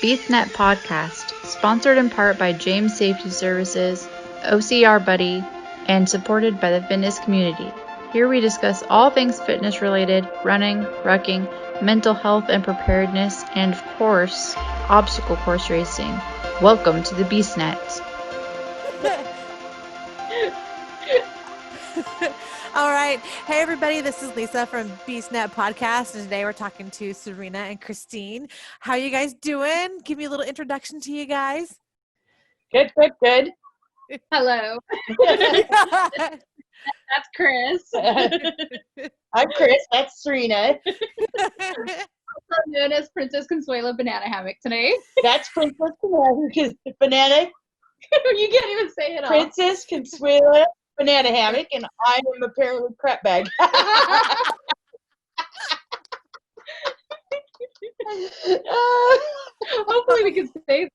BeastNet Podcast, sponsored in part by James Safety Services, OCR Buddy, and supported by the fitness community. Here we discuss all things fitness related, running, rucking, mental health and preparedness, and of course, obstacle course racing. Welcome to the BeastNet. All right. Hey, everybody. This is Lisa from BeastNet Podcast. And today we're talking to Serena and Christine. How are you guys doing? Give me a little introduction to you guys. Good. Hello. That's Chris. I'm Chris. That's Sirena. Also known as Princess Consuela Banana Hammock today. That's Princess Banana. You can't even say it all. Princess Consuela Banana Hammock, and I am apparently crap bag. Hopefully we can say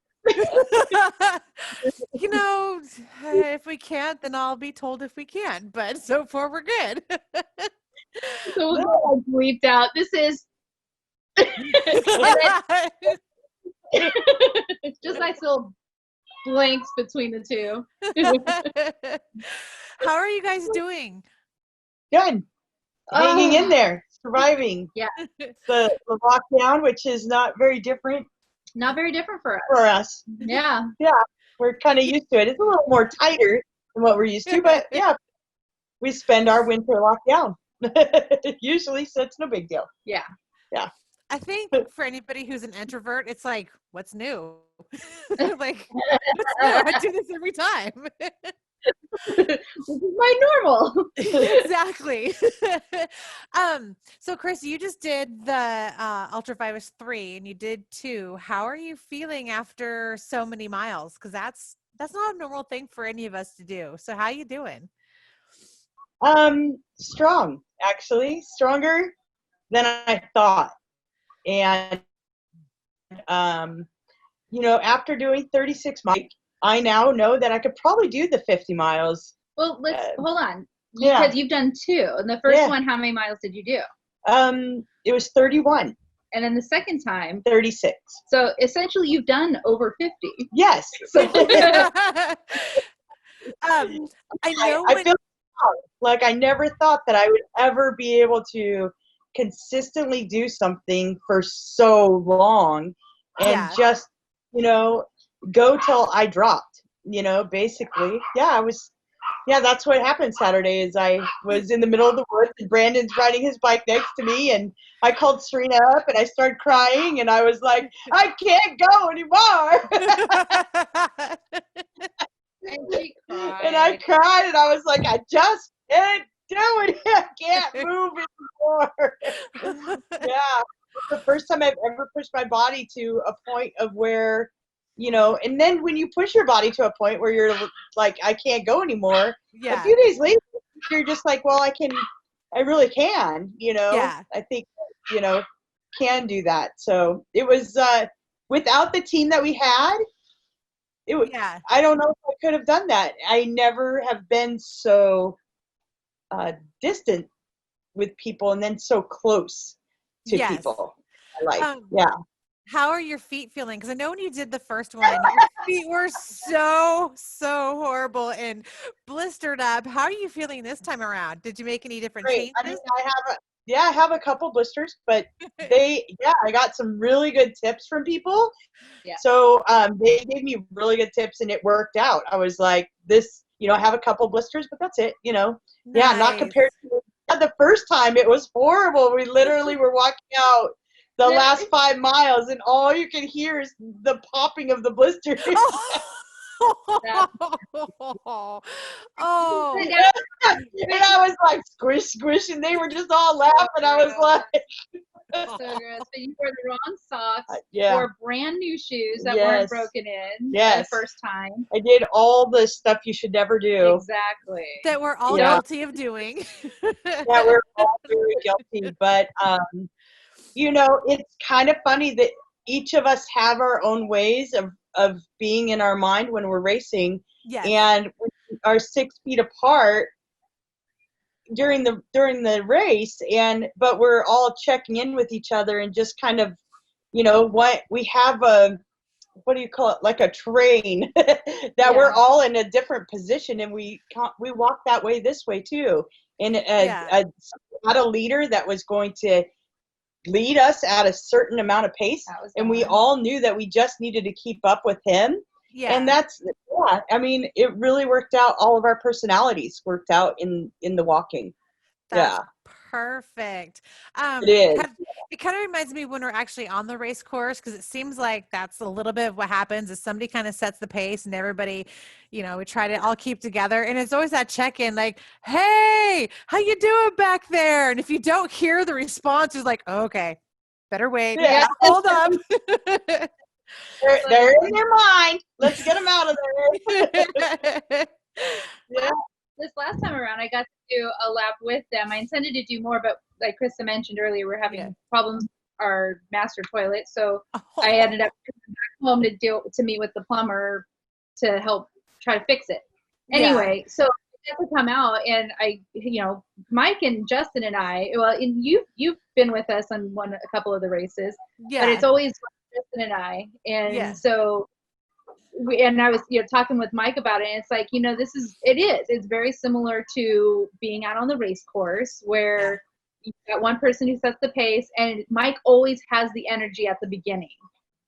You know, if we can't, then I'll be told if we can. But so far, we're good. So we'll go bleeped out. This is just nice little blanks between the two. How are you guys doing? Good. Hanging in there, surviving. Yeah. The lockdown, which is not very different. Not very different for us. Yeah. Yeah. We're kind of used to it. It's a little more tighter than what we're used to, but yeah, we spend our winter lockdown usually, so it's no big deal. Yeah. I think for anybody who's an introvert, it's like, what's new? Like, what's new? I do this every time. This is my normal. Exactly. So Chris, you just did the UltraVirus 3 and you did 2. How are you feeling after so many miles? Because that's not a normal thing for any of us to do. So how you doing? Strong, actually. Stronger than I thought. And after doing 36 miles, I now know that I could probably do the 50 miles. Well, let's hold on. Yeah. Because you've done 2. And the first one, how many miles did you do? It was 31. And then the second time? 36. So essentially you've done over 50. Yes. So, I know I feel like I never thought that I would ever be able to consistently do something for so long and just, go till I dropped, basically. That's what happened Saturday is I was in the middle of the woods and Brandon's riding his bike next to me and I called Serena up and I started crying and I was like, I can't go anymore. And I cried and I was like, I just can't do it. I can't move anymore. Yeah. It's the first time I've ever pushed my body to a point of where, and then when you push your body to a point where you're like, I can't go anymore, a few days later, you're just like, well, I really can, I think, can do that. So it was, without the team that we had, I don't know if I could have done that. I never have been so distant with people and then so close to people. How are your feet feeling? Because I know when you did the first one, your feet were so horrible and blistered up. How are you feeling this time around? Did you make any different changes? I mean, I have a couple blisters, but I got some really good tips from people. Yeah. So they gave me really good tips and it worked out. I was like, I have a couple blisters, but that's it, Nice. Yeah, not compared to the first time. It was horrible. We literally were walking out the last 5 miles and all you can hear is the popping of the blisters. Oh. And I was like, squish, and they were just all laughing. I was like, so gross. So you wore the wrong socks, yeah. Wore brand new shoes that weren't broken in the first time. I did all the stuff you should never do. Exactly. That we're all guilty of doing. Yeah, we're all very guilty. But, it's kind of funny that each of us have our own ways of being in our mind when we're racing. Yes. And we are 6 feet apart during the race, but we're all checking in with each other and just kind of, what we have what do you call it? Like a train that we're all in a different position, and we walk that way this way too. And had a leader that was going to lead us at a certain amount of pace, and we all knew that we just needed to keep up with him. And that's I mean, it really worked out. All of our personalities worked out in the walking. That's perfect. It is. It kind of reminds me when we're actually on the race course, because it seems like that's a little bit of what happens is somebody kind of sets the pace and everybody, you know, we try to all keep together. And it's always that check-in like, hey, how you doing back there? And if you don't hear the response, it's like, oh, okay, better wait. Yeah. Hold up. They're in their mind. Let's get them out of there. This last time around, I got to do a lap with them. I intended to do more, but like Krista mentioned earlier, we're having problems with our master toilet. So I ended up coming back home to meet with the plumber to help try to fix it. Anyway, so I got to come out, and Mike and Justin and I, and you've been with us on a couple of the races, but it's always Justin and I. And so I was talking with Mike about it, and it's like, it's very similar to being out on the race course where you got one person who sets the pace, and Mike always has the energy at the beginning,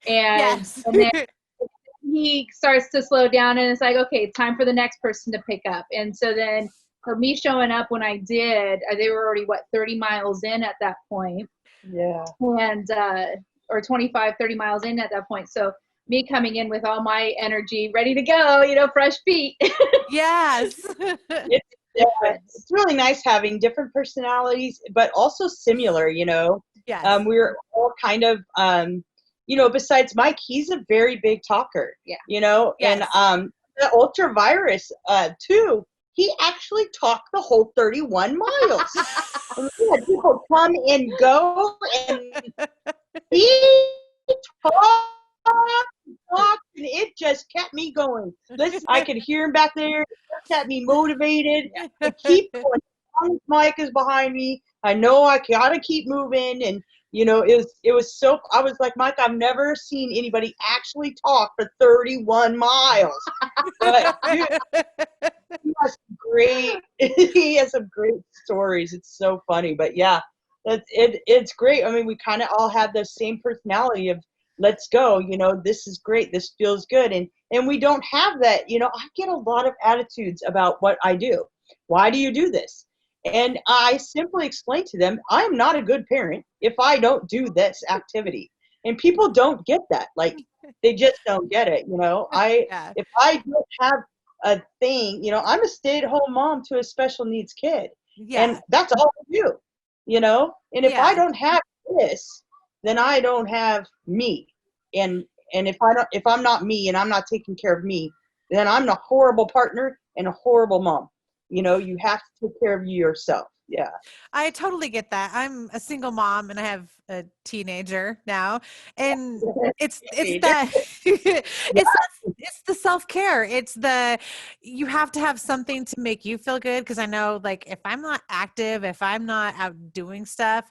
and then he starts to slow down, and it's like, okay, it's time for the next person to pick up. And so then for me showing up when I did, they were already 30 miles in at that point, and or 25, 30 miles in at that point. So me coming in with all my energy, ready to go, fresh feet. Yes. It's really nice having different personalities, but also similar, Yes. We're all kind of, besides Mike, he's a very big talker, and the UltraVirus, too, he actually talked the whole 31 miles. And we had people come and go, and he talked, and it just kept me going. Listen, I could hear him back there. It kept me motivated to keep going. Mike is behind me. I know I gotta keep moving, and it was so. I was like, Mike, I've never seen anybody actually talk for 31 miles. But dude, he has some great. He has some great stories. It's so funny, but yeah, it's great. I mean, we kind of all have the same personality of, let's go, this is great, this feels good. And we don't have that, I get a lot of attitudes about what I do. Why do you do this? And I simply explain to them, I'm not a good parent if I don't do this activity. And people don't get that. Like, they just don't get it, If I don't have a thing, I'm a stay-at-home mom to a special needs kid. And that's all I do, And if I don't have this, then I don't have me. And if I'm not me and I'm not taking care of me, then I'm a horrible partner and a horrible mom. You have to take care of you yourself. Yeah. I totally get that. I'm a single mom and I have a teenager now, and it's that it's the self-care. It's you have to have something to make you feel good. Cause I know, like, if I'm not active, if I'm not out doing stuff,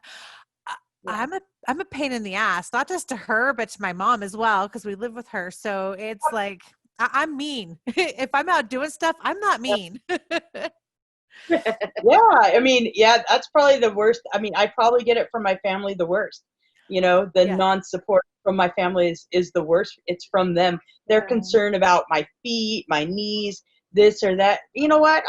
I'm a pain in the ass, not just to her, but to my mom as well, because we live with her. So it's like, I'm mean. If I'm out doing stuff, I'm not mean. I mean, that's probably the worst. I mean, I probably get it from my family the worst. The non-support from my family is the worst. It's from them. They're concerned about my feet, my knees, this or that. You know what?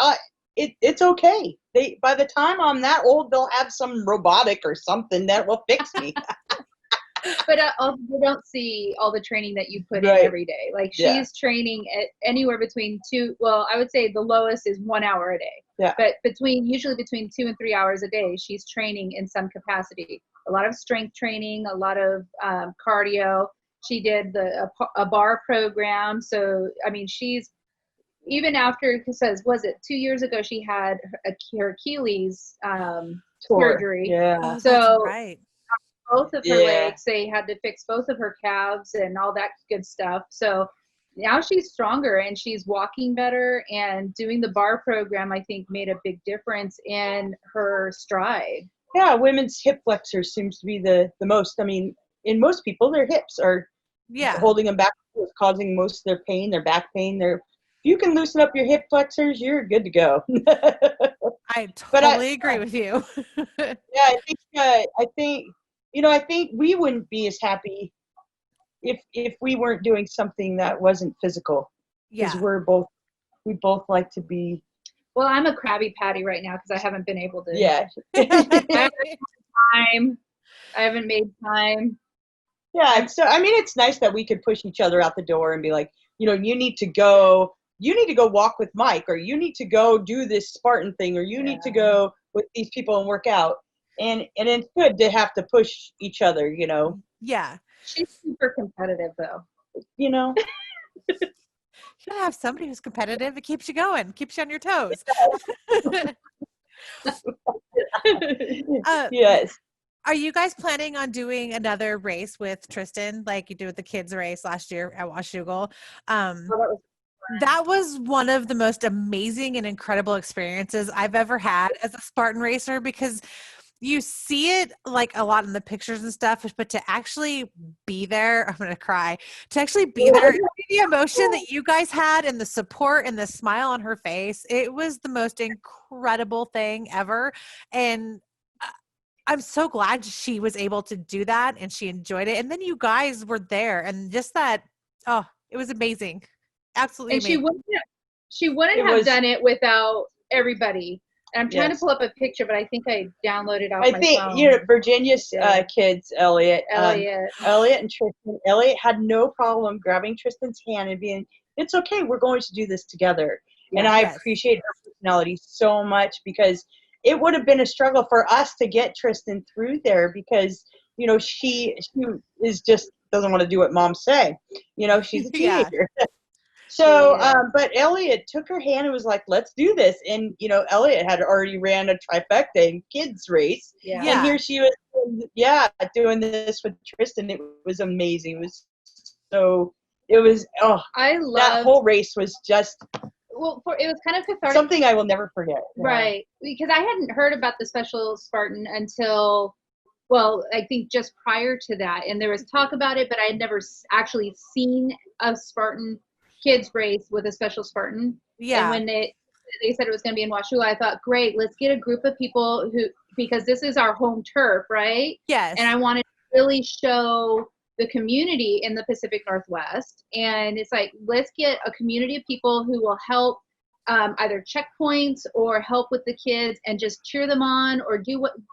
It's okay. By the time I'm that old, they'll have some robotic or something that will fix me. But also, you don't see all the training that you put in every day. Like, she's training at anywhere between I would say the lowest is 1 hour a day. Yeah. But usually between 2 and 3 hours a day, she's training in some capacity. A lot of strength training, a lot of cardio. She did a bar program. So, I mean, she's, even after, was it 2 years ago, she had her Achilles surgery. Yeah. So right. Both of her legs, they had to fix both of her calves and all that good stuff. So now she's stronger and she's walking better, and doing the bar program, I think, made a big difference in her stride. Yeah, women's hip flexors seems to be the most. I mean, in most people, their hips are holding them back. causing most of their pain, their back pain. If you can loosen up your hip flexors, you're good to go. I totally agree with you. Yeah, I think we wouldn't be as happy if we weren't doing something that wasn't physical. Because we both like to be. Well, I'm a Krabby Patty right now because I haven't been able to. Yeah. I haven't made time. Yeah, so I mean, it's nice that we could push each other out the door and be like, you need to go walk with Mike, or you need to go do this Spartan thing, or you need to go with these people and work out. And it's good to have to push each other, Yeah. She's super competitive, though. You gotta have somebody who's competitive. It keeps you going, keeps you on your toes. Yes. Are you guys planning on doing another race with Trystan, like you did with the kids race last year at Washougal? That was one of the most amazing and incredible experiences I've ever had as a Spartan racer, because you see it like a lot in the pictures and stuff, but to actually be there, I'm going to cry, to actually be there, the emotion that you guys had and the support and the smile on her face, it was the most incredible thing ever. And I'm so glad she was able to do that and she enjoyed it. And then you guys were there and just that, it was amazing. Absolutely and amazing. She wouldn't have done it without everybody. And I'm trying to pull up a picture, but I think I downloaded off my phone. Virginia's kids, Elliot and Trystan. Elliot had no problem grabbing Tristan's hand and being, it's okay, we're going to do this together. And I appreciate her personality so much, because it would have been a struggle for us to get Trystan through there, because, she is just doesn't want to do what moms say. She's a teenager. So, but Elliot took her hand and was like, let's do this. And, Elliot had already ran a trifecta in kids race. Yeah. And here she was, doing this with Trystan. It was amazing. That whole race was just. Well, it was kind of cathartic. Something I will never forget. Right. Because I hadn't heard about the Special Spartan until, I think just prior to that. And there was talk about it, but I had never actually seen a Spartan kids race with a Special Spartan. Yeah. And when they said it was going to be in Washougal, I thought, great, let's get a group of people because this is our home turf, right? Yes. And I wanted to really show the community in the Pacific Northwest. And it's like, let's get a community of people who will help either checkpoints or help with the kids and just cheer them on, or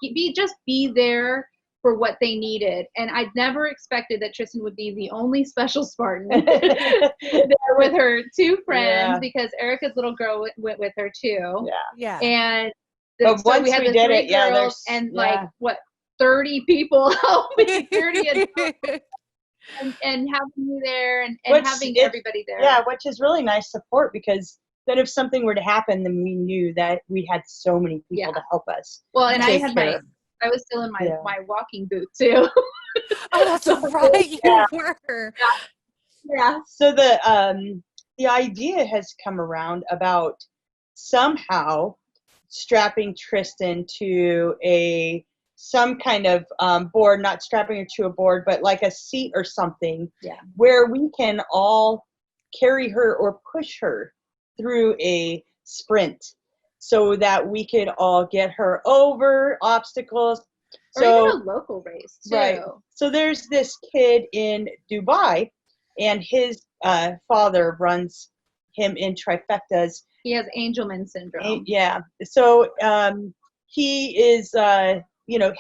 be there for what they needed. And I'd never expected that Trystan would be the only Special Spartan there with her two friends, because Erica's little girl went with her too. Yeah. And once we had the did three girls and 30 people helping 30 adults. And having you there and having everybody there. Yeah, which is really nice support, because then if something were to happen, then we knew that we had so many people to help us. Well, and I was still in my walking boot too. Oh, that's right. You were. Yeah. So the idea has come around about somehow strapping Trystan to some kind of board, not strapping her to a board, but like a seat or something, where we can all carry her or push her through a sprint, so that we could all get her over obstacles. Or even a local race too. Right. So there's this kid in Dubai, and his father runs him in trifectas. He has Angelman syndrome. Yeah. So he is,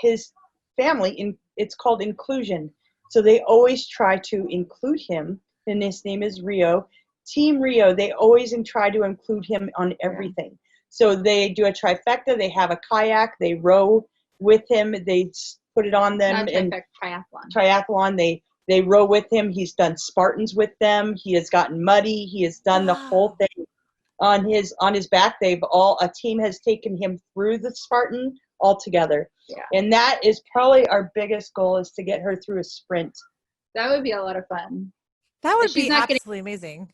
his family, it's called inclusion. So they always try to include him, and his name is Rio. Team Rio, they always try to include him on everything. Yeah. So they do a trifecta, they have a kayak, they row with him, they put it on them. Triathlon. They row with him. He's done Spartans with them. He has gotten muddy. He has done the whole thing on his back. A team has taken him through the Spartan all together. Yeah. And that is probably our biggest goal, is to get her through a sprint. That would be a lot of fun. That would be absolutely amazing.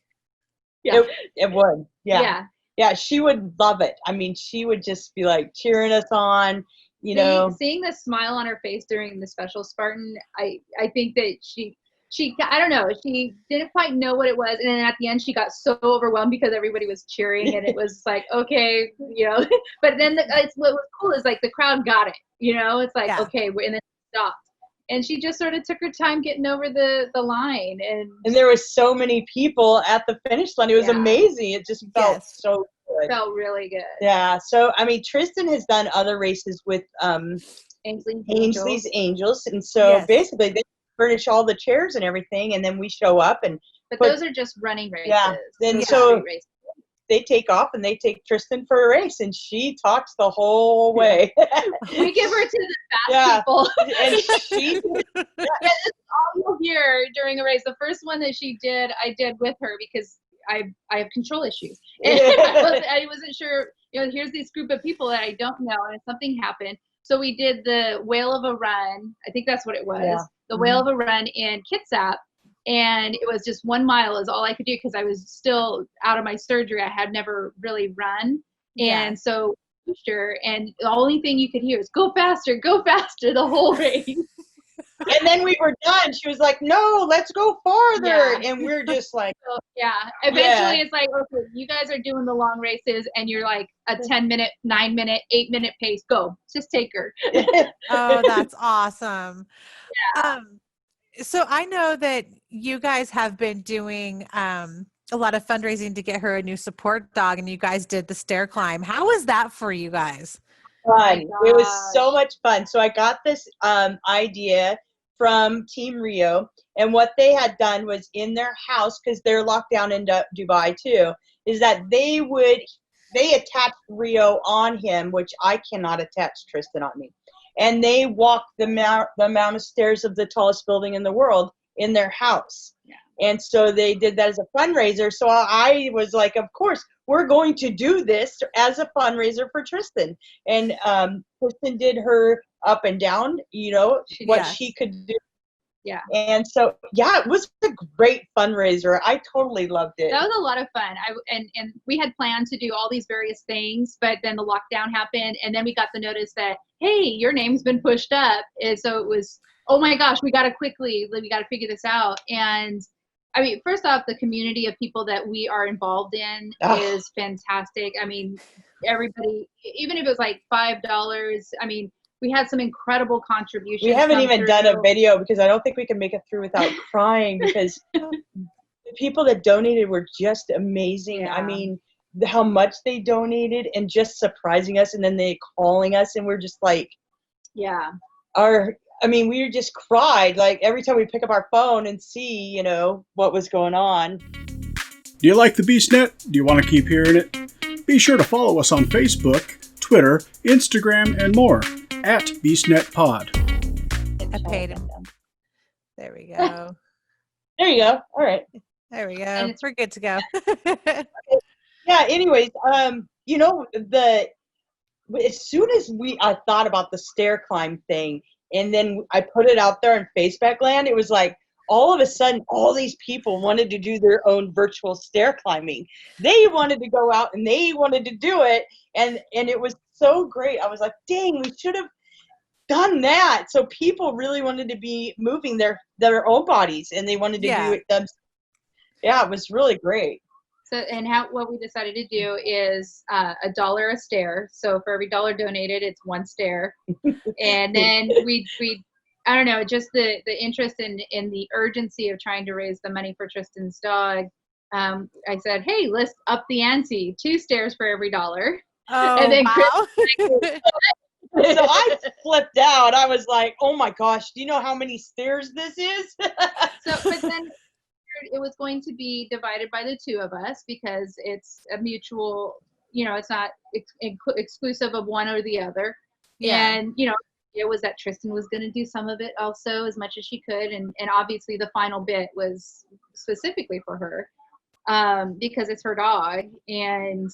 Yeah. It would. Yeah. Yeah, she would love it. I mean, she would just be like cheering us on, Seeing the smile on her face during the Special Spartan, I think that she I don't know, she didn't quite know what it was, and then at the end she got so overwhelmed because everybody was cheering, and it was like, okay, but then what was cool is like the crowd got it, it's like, okay, and then it stopped. And she just sort of took her time getting over the line. And there was so many people at the finish line. It was amazing. It just felt so good. Felt really good. Yeah. So, I mean, Trystan has done other races with Ainsley's Angels. And so basically they furnish all the chairs and everything. And then we show up. But those are just running races. Yeah. Then so they take off and they take Trystan for a race, and she talks the whole way. We give her to the fast people. And she this is all you'll hear during a race. The first one that she did, I did with her because I have control issues. And I wasn't sure, here's this group of people that I don't know, and something happened. So we did the Whale of a Run. I think that's what it was. Yeah. The Whale of a Run in Kitsap. And it was just 1 mile is all I could do because I was still out of my surgery. I had never really run. And so pushed her, and the only thing you could hear is go faster the whole race. And then we were done. She was like, no, let's go farther. Yeah. And we're just like, eventually it's like, okay, you guys are doing the long races and you're like a 10-minute, 9-minute, 8-minute pace. Go, just take her. Oh, that's awesome. Yeah. So I know that you guys have been doing a lot of fundraising to get her a new support dog, and you guys did the stair climb. How was that for you guys? Fun. It was so much fun. So I got this idea from Team Rio, and what they had done was in their house, because they're locked down in Dubai too, is that they attached Rio on him, which I cannot attach Trystan on me. And they walked the amount of stairs of the tallest building in the world in their house. Yeah. And so they did that as a fundraiser. So I was like, of course, we're going to do this as a fundraiser for Trystan. And Trystan did her up and down, she could do. Yeah. And so, it was a great fundraiser. I totally loved it. That was a lot of fun. And we had planned to do all these various things, but then the lockdown happened, and then we got the notice that, hey, your name's been pushed up. And so it was, oh my gosh, we got to figure this out. And I mean, first off, the community of people that we are involved in is fantastic. I mean, everybody, even if it was like $5, I mean, we had some incredible contributions. We haven't even done a video because I don't think we can make it through without crying, because the people that donated were just amazing. Yeah. I mean, how much they donated and just surprising us, and then they calling us, and we're just like, we just cried like every time we pick up our phone and see, what was going on. Do you like the BeastNet? Do you want to keep hearing it? Be sure to follow us on Facebook, Twitter, Instagram, and more at BeastNetPod. I paid him. There we go. There you go. All right. There we go. We're good to go. Yeah. Anyways, as soon as I thought about the stair climb thing, and then I put it out there in Facebook land, it was like all of a sudden all these people wanted to do their own virtual stair climbing. They wanted to go out and they wanted to do it, and it was so great. I was like, dang, we should have done that. So people really wanted to be moving their own bodies, and they wanted to do it themselves. Yeah, it was really great. So, and what we decided to do is $1 a stair. So for every $1 donated, it's 1 stair. And then we I don't know, just the interest in the urgency of trying to raise the money for Trystan's dog. I said, hey, let's up the ante. 2 stairs for every $1. Oh, and then wow. So I flipped out. I was like, oh my gosh, do you know how many stairs this is? But then it was going to be divided by the 2 of us, because it's a mutual, it's not exclusive of one or the other. Yeah. And, it was that Trystan was going to do some of it also, as much as she could. And obviously the final bit was specifically for her, because it's her dog. And,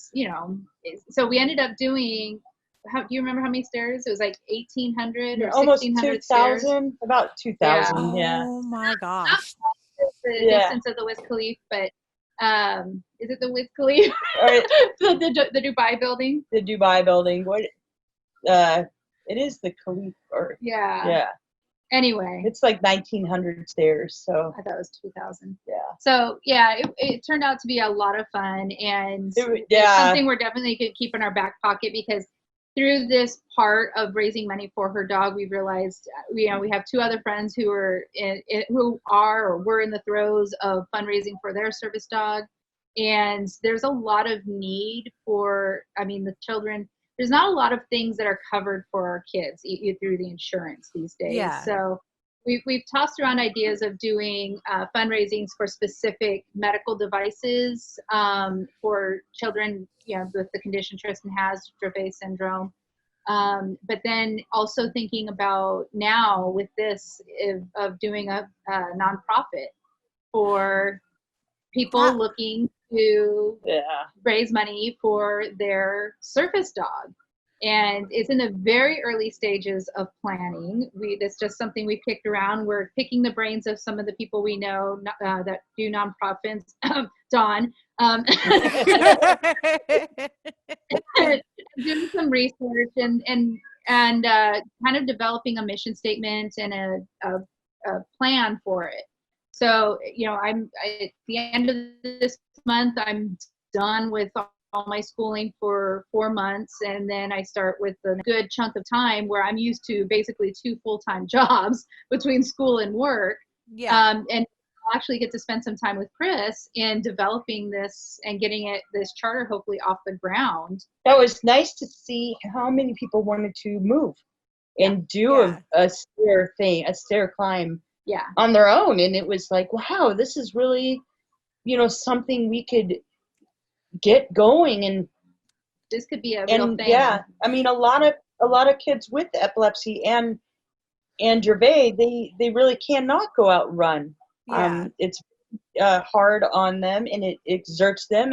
so we ended up doing, do you remember how many stairs? It was like 1,800 or almost 1,600 2,000, stairs. about 2,000. Yeah. Oh my gosh. The distance of the Wiz Khalifa, but is it the Wiz Khalifa? the Dubai building? The Dubai building. What? It is the Khalifa. Yeah. Anyway, it's like 1900 stairs. So I thought it was 2000. Yeah. So yeah, it turned out to be a lot of fun, and yeah, it's something we're definitely going to keep in our back pocket, because through this part of raising money for her dog, we realized, we have 2 other friends who are or were in the throes of fundraising for their service dog, and there's a lot of need for, the children. There's not a lot of things that are covered for our kids through the insurance these days. Yeah. So we've tossed around ideas of doing fundraisings for specific medical devices for children, with the condition Trystan has, Dravet Syndrome. But then also thinking about now with this of doing a nonprofit for people looking to raise money for their service dog. And it's in the very early stages of planning. That's just something we kicked around. We're picking the brains of some of the people we know that do nonprofits. Dawn, doing some research and kind of developing a mission statement and a plan for it. So, at the end of this month, I'm done with all my schooling for 4 months, and then I start with a good chunk of time where I'm used to basically 2 full-time jobs between school and work. And I'll actually get to spend some time with Chris in developing this and getting this charter hopefully off the ground. That was nice to see how many people wanted to move and do a stair climb on their own. And it was like, wow, this is really, something we could get going, and this could be a real thing. Yeah, a lot of kids with epilepsy and Dravet, they really cannot go out and run. It's hard on them, and it exerts them,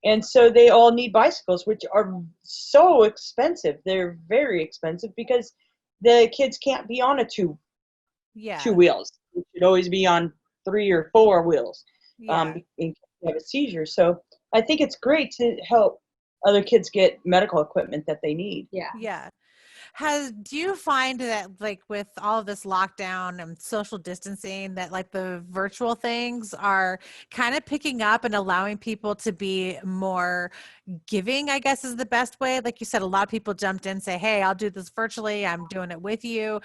and so they all need bicycles, which are so expensive. They're very expensive because the kids can't be on two wheels. It should always be on 3 or 4 wheels in case they have a seizure. So I think it's great to help other kids get medical equipment that they need. Yeah. Do you find that, like, with all of this lockdown and social distancing, that like the virtual things are kind of picking up and allowing people to be more giving, I guess is the best way? Like you said, a lot of people jumped in and say, hey, I'll do this virtually. I'm doing it with you.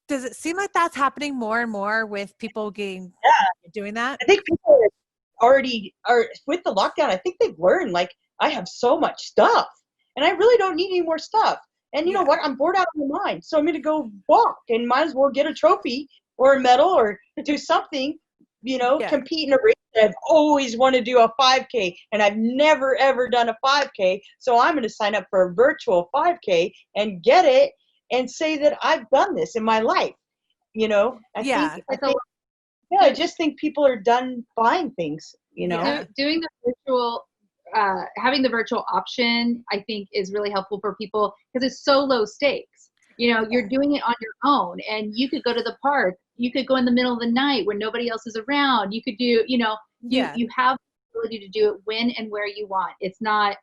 Does it seem like that's happening more and more with people doing that? I think people already are with the lockdown. I think they've learned, like, I have so much stuff and I really don't need any more stuff. And you know what? I'm bored out of my mind. So I'm going to go walk and might as well get a trophy or a medal or do something, compete in a race. I've always wanted to do a 5K and I've never, ever done a 5K. So I'm going to sign up for a virtual 5K and get it and say that I've done this in my life. I just think people are done buying things, Doing the virtual, having the virtual option, I think, is really helpful for people because it's so low stakes. You're doing it on your own, and you could go to the park. You could go in the middle of the night when nobody else is around. You could do, you have the ability to do it when and where you want. It's not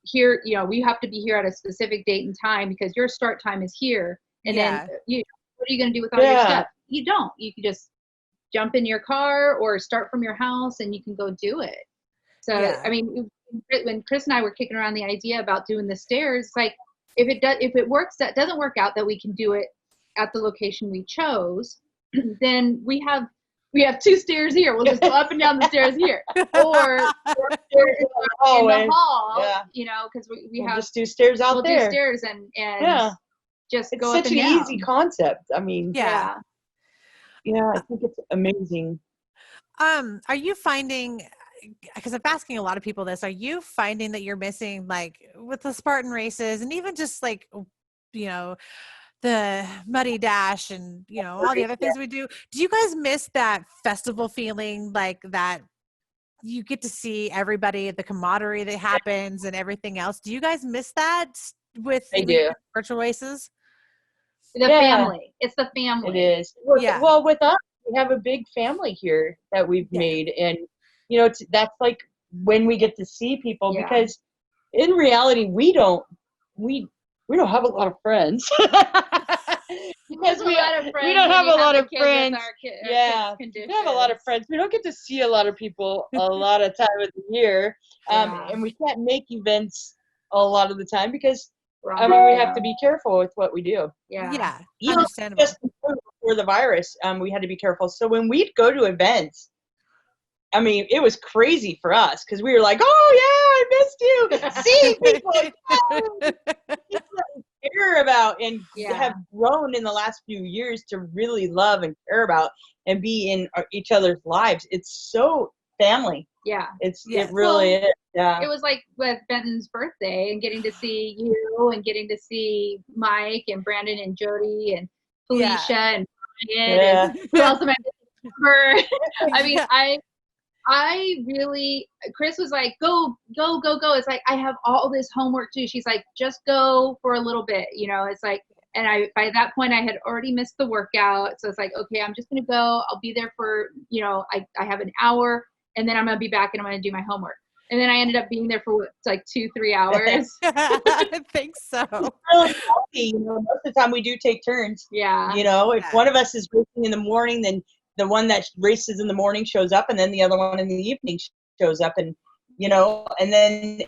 here, we have to be here at a specific date and time because your start time is here. And then what are you going to do with all your stuff? You don't. You can just jump in your car or start from your house and you can go do it. So, when Chris and I were kicking around the idea about doing the stairs, like if it works, that doesn't work out that we can do it at the location we chose, then we have 2 stairs here. We'll just go up and down the stairs here, or stairs in the hall, because we have just do stairs out there. We'll do stairs and just go up and down. It's such an easy concept. I think it's amazing. Are you finding, because I'm asking a lot of people this, are you finding that you're missing, like with the Spartan races and even just like, the Muddy Dash and, all the other things we do you guys miss that festival feeling, like that you get to see everybody, the camaraderie that happens and everything else? Do you guys miss that with virtual races? The family. It's the family. It is. Well, with us, we have a big family here that we've made. And, that's like when we get to see people because in reality, we don't have a lot of friends. because we we don't have a lot of friends. Yeah, we have a lot of friends. We don't get to see a lot of people a lot of time of the year, and we can't make events a lot of the time because we have to be careful with what we do. Yeah, Even understandable. just before the virus, we had to be careful. So when we'd go to events, I mean, it was crazy for us because we were like, "Oh yeah, I missed you." Seeing people, people that we care about and have grown in the last few years to really love and care about and be in each other's lives. It's so family. Yeah, it really is. Yeah, it was like with Benton's birthday and getting to see you and getting to see Mike and Brandon and Jody and Felicia and Brian and who else am I remember? I mean, I really, Chris was like, go. It's like, I have all this homework too. She's like, just go for a little bit, it's like, and by that point I had already missed the workout. So it's like, okay, I'm just going to go. I'll be there for, I have an hour and then I'm going to be back and I'm going to do my homework. And then I ended up being there for like 2-3 hours. I think so. It's really healthy. Most of the time we do take turns. Yeah. If one of us is racing in the morning, then the one that races in the morning shows up, and then the other one in the evening shows up, and and then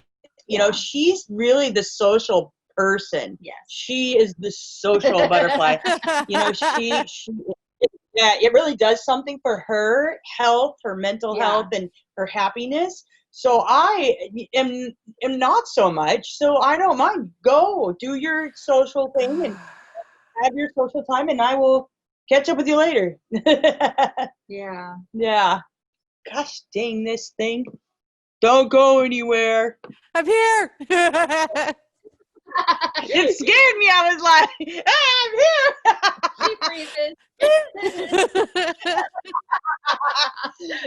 she's really the social person. Yes, she is the social butterfly. It really does something for her health, her mental health, and her happiness. So I am not so much. So I don't mind. Go do your social thing and have your social time, and I will catch up with you later. Yeah. Gosh dang this thing. Don't go anywhere. I'm here. It scared me. I was like, I'm here. She freezes.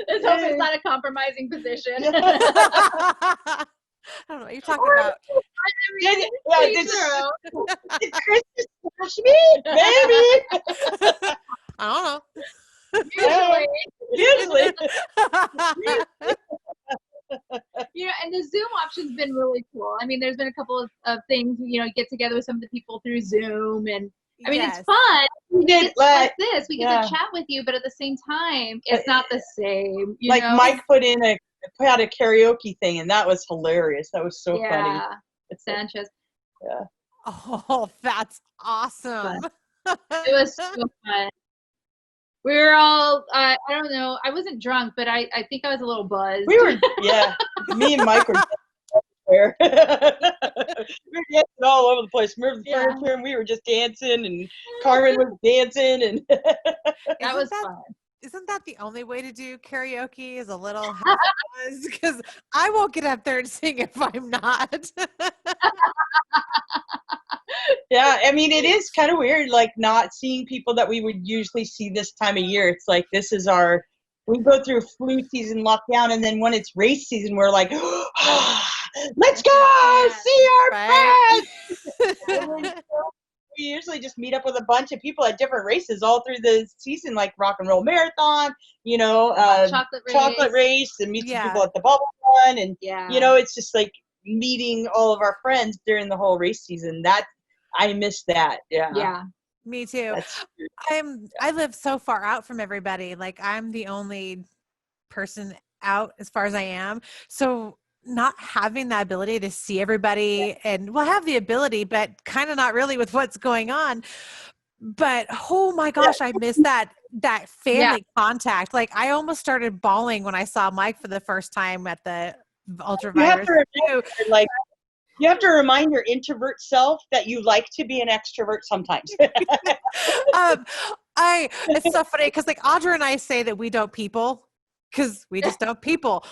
Let's hope it's not a compromising position. I don't know what you're talking about. Did Chris just smash me? Maybe. I don't know. Usually. And the Zoom option's been really cool. I mean, there's been a couple of things, get together with some of the people through Zoom, and I mean, it's fun. We get like this. We get to chat with you, but at the same time, it's not the same. Mike put out a karaoke thing, and that was hilarious. That was so funny. It's Sanchez. Yeah. Oh, that's awesome. It was so fun. We were all, I don't know, I wasn't drunk, but I think I was a little buzzed. We were, me and Mike were there. We were dancing all over the place. Moved the furniture, and we were just dancing, and Carmen was dancing, and that was fun. Isn't that the only way to do karaoke is a little buzz? Because I won't get up there and sing if I'm not. Yeah, I mean, it is kind of weird, like not seeing people that we would usually see this time of year. It's like we go through flu season lockdown, and then when it's race season, we're like, let's go see our friends. We usually just meet up with a bunch of people at different races all through the season, like Rock and Roll Marathon, chocolate race, and meet some people at the Bubble Run, and it's just like meeting all of our friends during the whole race season. That I miss that. Yeah. Me too. I live so far out from everybody. Like I'm the only person out as far as I am. So not having that ability to see everybody and have the ability, but kind of not really with what's going on. But oh my gosh, I miss that family contact. Like I almost started bawling when I saw Mike for the first time at the UltraVirus. You have to remind your introvert self that you like to be an extrovert sometimes. It's so funny because like Audra and I say that we don't people because we just don't people.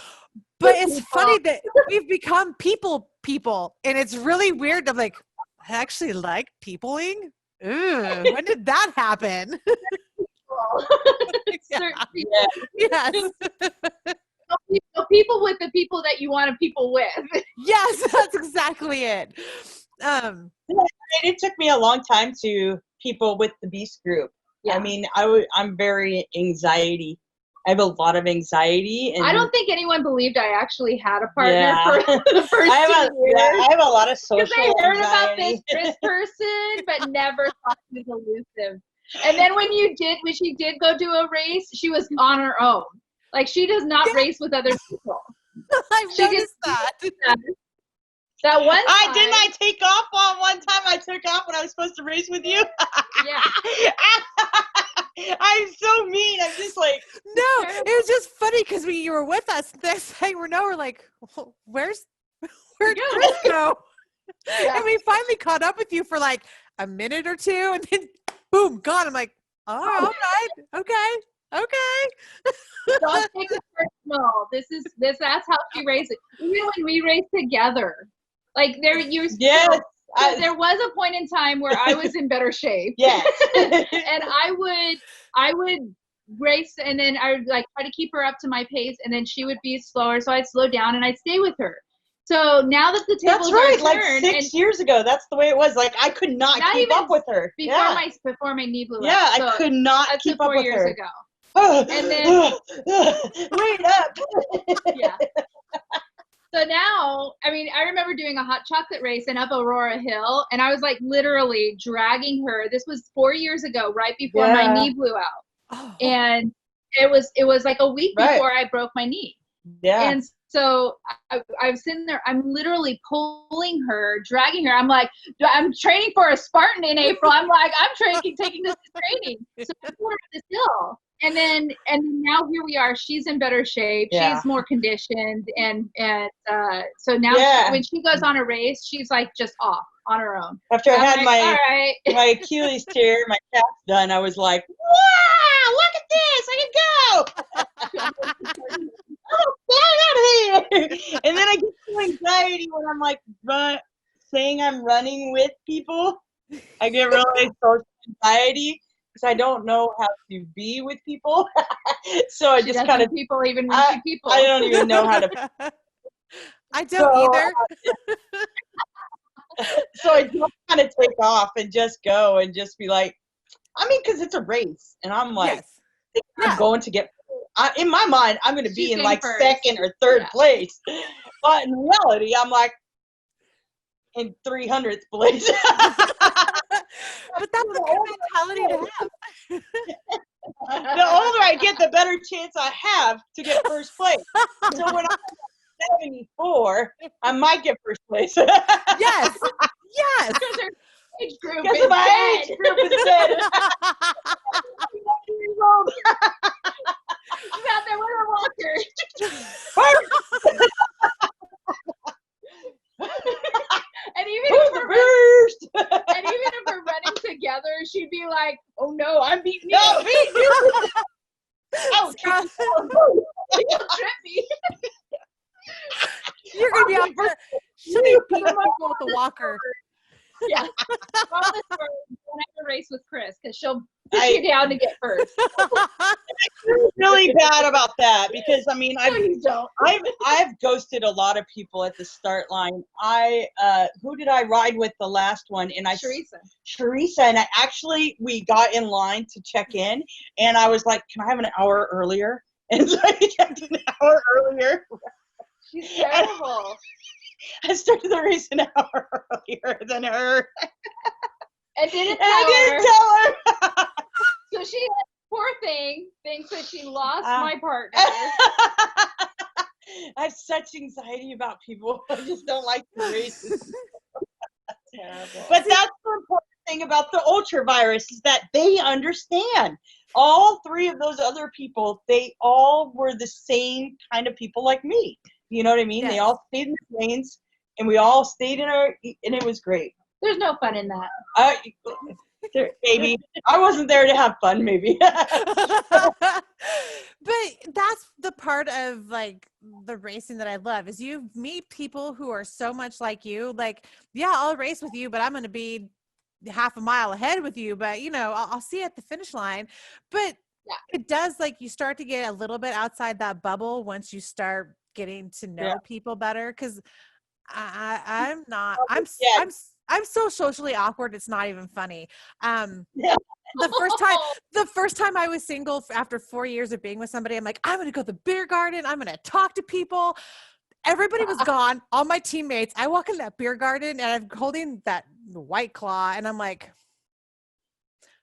But it's funny that we've become people, and it's really weird. I'm like, I actually like peopling. Ooh, when did that happen? Yes. People with the people that you want to people with. Yes, that's exactly it. It took me a long time to people with the Beast group. I mean, I'm very anxiety, I have a lot of anxiety. And I don't think anyone believed I actually had a partner for the first 2 years. I have a lot of social Because I heard about anxiety. this person, but never thought she was elusive. And then when she did go do a race, she was on her own. Like, she does not race with other people. I've noticed that. That one time. Didn't I take off on one time? I took off when I was supposed to race with you? Yeah. I'm so mean. I'm just like. No, it was just funny because you were with us. Next thing we know, we're like, where'd Chris go? Yeah. And we finally caught up with you for like a minute or two, and then boom, gone. I'm like, all right, okay. Don't take it personal. That's how she races. Even when we race together, like there was a point in time where I was in better shape. Yes. And I would race, and then I would like try to keep her up to my pace, and then she would be slower, so I'd slow down and I'd stay with her. So now that the tables are turned, like 6 years ago, that's the way it was. Like, I could not keep up with her. Before my knee blew out. Yeah, so I could not keep up with her. 4 years ago. And then wait up. Yeah. So now, I mean, I remember doing a hot chocolate race and up Aurora Hill, and I was like literally dragging her. This was 4 years ago, right before my knee blew out. Oh. And it was like a week before I broke my knee. Yeah. And so I was sitting there, I'm literally pulling her, dragging her. I'm like, I'm training for a Spartan in April. I'm like, taking this training. So I pulled her up this hill. And then now here we are. She's in better shape. Yeah. She's more conditioned. And so now when she goes on a race, she's like just off on her own. After I had like, my Achilles tear, my calf done, I was like, wow, look at this. I can go. Oh, get out of here. And then I get some anxiety when I'm like saying I'm running with people. I get really social anxiety because I don't know how to be with people. So I just kind of people even when she people. I don't even know how to. I don't either. So I just kind of take off and just go and just be like, I mean, because it's a race, and I'm like, I'm going to get. In my mind, I'm going to be in like first. Second or third place, but in reality, I'm like in 300th place. But that's a good mentality to have. The older I get, the better chance I have to get first place. So when I'm 74, I might get first place. Yes. Age group because of my age group is dead. I'm out there with a walker. And even if we're running together, she'd be like, "Oh no, I'm beating you! No, beat you! Oh, you'll trip me." You're gonna be out there. She'll be beating people with the walker. Yeah. When I have a race with Chris, because she'll push you down to get first. I'm really bad about that because I mean I've ghosted a lot of people at the start line. Who did I ride with the last one? And Teresa, and we got in line to check in, and I was like, "Can I have an hour earlier?" And so I checked an hour earlier. She's terrible. I started the race an hour earlier than her. And didn't I didn't tell her. So she, poor thing, thinks that she lost my partner. I have such anxiety about people. I just don't like the races. Terrible. But that's the important thing about the UltraVirus is that they understand. All three of those other people, they all were the same kind of people like me. You know what I mean? Yes. They all stayed in the lanes, and we all stayed and it was great. There's no fun in that. Maybe. I wasn't there to have fun, maybe. But that's the part of like the racing that I love is you meet people who are so much like you. Like, yeah, I'll race with you, but I'm going to be half a mile ahead with you. But, you know, I'll see you at the finish line. But it does, like, you start to get a little bit outside that bubble once you start getting to know people better. Because I'm so socially awkward. It's not even funny. the first time I was single after 4 years of being with somebody, I'm like, I'm going to go to the beer garden. I'm going to talk to people. Everybody was gone. All my teammates. I walk in that beer garden and I'm holding that White Claw and I'm like,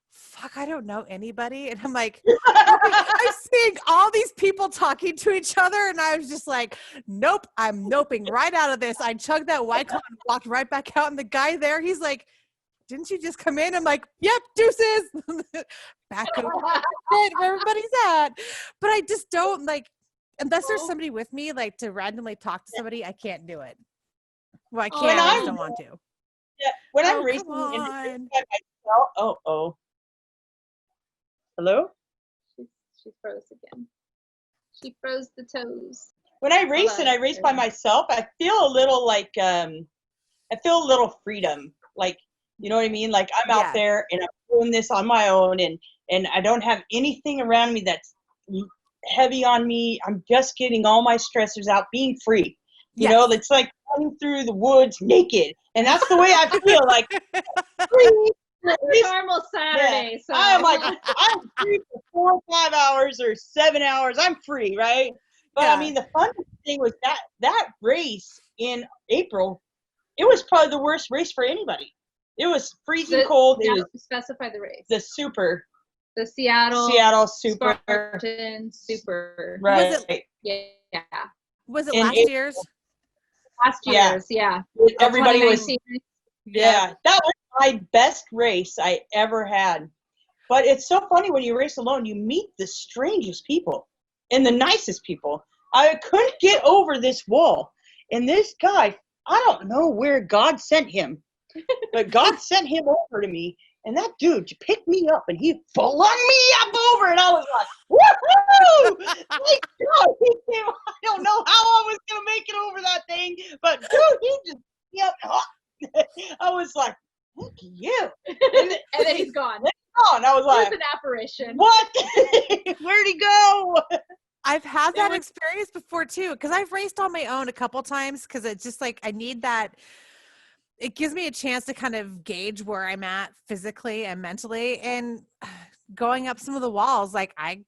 fuck, I don't know anybody. And I'm like, I'm seeing all these people talking to each other. And I was just like, nope, I'm noping right out of this. I chugged that White Claw and walked right back out. And the guy there, he's like, didn't you just come in? I'm like, yep, deuces. Back over where everybody's at. But I just don't like, unless there's somebody with me, like to randomly talk to somebody, I can't do it. Well, I can't, I just don't want to. Yeah, when I'm racing by myself, hello? She froze again. She froze the toes. When I race and I race by myself, I feel a little like, I feel a little freedom. Like, you know what I mean? Like I'm out there and I'm doing this on my own and I don't have anything around me that's heavy on me. I'm just getting all my stressors out, being free. You know, it's like running through the woods naked. And that's the way I feel, like free. Normal Saturday. Yeah. So I'm like, I'm free for 4 or 5 hours or 7 hours. I'm free, right? But I mean, the fun thing was that race in April, it was probably the worst race for anybody. It was freezing cold. It was specify the race. The Seattle Super Spartan Super. Right. Was it, yeah. Was it In last year's? Last year's, yeah. Everybody was. 2019. Yeah, that was my best race I ever had. But it's so funny when you race alone, you meet the strangest people and the nicest people. I couldn't get over this wall. And this guy, I don't know where God sent him, but God sent him over to me. And that dude picked me up and he flung me up over. And I was like, woohoo! Like, God, he came, I don't know how I was going to make it over that thing, but dude, he just, I was like, thank you. And then he's gone. I was like, it's an apparition. What? Where'd he go? I've had that experience before too, because I've raced on my own a couple times because it's just like I need that. It gives me a chance to kind of gauge where I'm at physically and mentally, and going up some of the walls, like I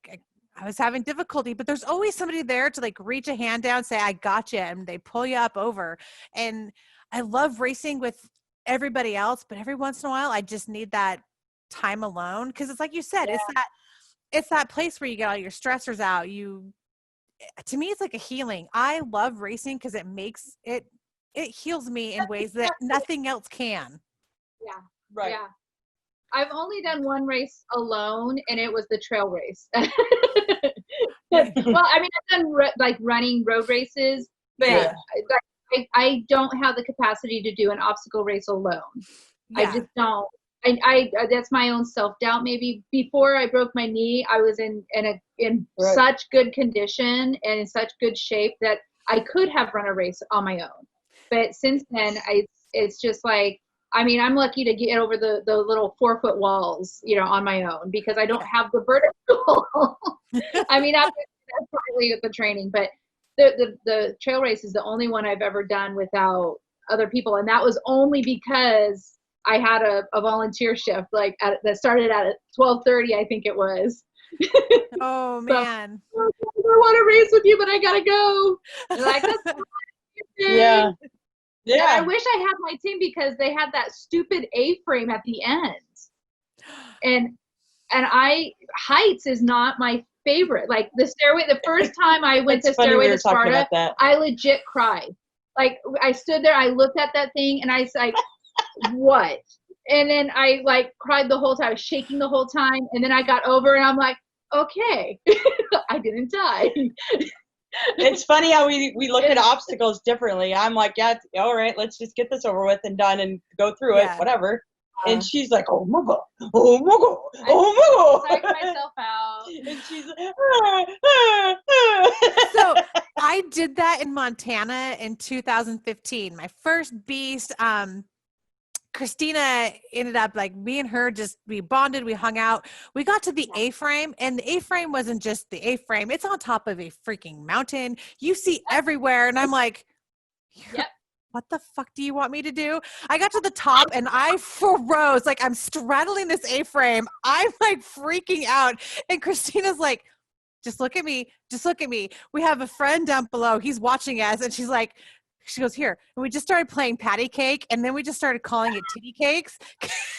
was having difficulty, but there's always somebody there to like reach a hand down, say, I got you. And they pull you up over. And I love racing with everybody else, but every once in a while, I just need that time alone. Cause it's like you said, it's that place where you get all your stressors out. To me, it's like a healing. I love racing cause it heals me in ways that nothing else can. Yeah. Right. Yeah. I've only done one race alone, and it was the trail race. Well, I mean, I've done running road races, but I don't have the capacity to do an obstacle race alone. Yeah. I just don't. I that's my own self-doubt. Maybe before I broke my knee, I was in such good condition and in such good shape that I could have run a race on my own. But since then, it's just like, I mean, I'm lucky to get over the little 4-foot walls, on my own, because I don't have the vertical. I mean, that's probably with the training, but the trail race is the only one I've ever done without other people. And that was only because I had a volunteer shift, that started at 12:30, I think it was. Oh, man. So, I want to race with you, but I got to go. Like, that's yeah. Yeah. And I wish I had my team because they had that stupid A-frame at the end. And heights is not my favorite. Like the stairway, the first time I went to Stairway to Sparta, I legit cried. Like I stood there, I looked at that thing and I was like, what? And then I cried the whole time, I was shaking the whole time. And then I got over and I'm like, okay, I didn't die. It's funny how we look at obstacles differently. I'm like, yeah, all right, let's just get this over with and done and go through it, whatever. And she's like, oh my God, oh my God, oh my God. I psyched myself out. And she's like, So I did that in Montana in 2015. My first beast, Christina ended up me and her we bonded, we hung out, we got to the A-frame, and the A-frame wasn't just the A-frame, it's on top of a freaking mountain. You see everywhere. And I'm like, yep. what the fuck do you want me to do? I got to the top and I froze. Like, I'm straddling this A-frame. I'm like freaking out. And Christina's like, just look at me. Just look at me. We have a friend down below. He's watching us. And she's like, she goes, here. And we just started playing patty cake. And then we just started calling it titty cakes.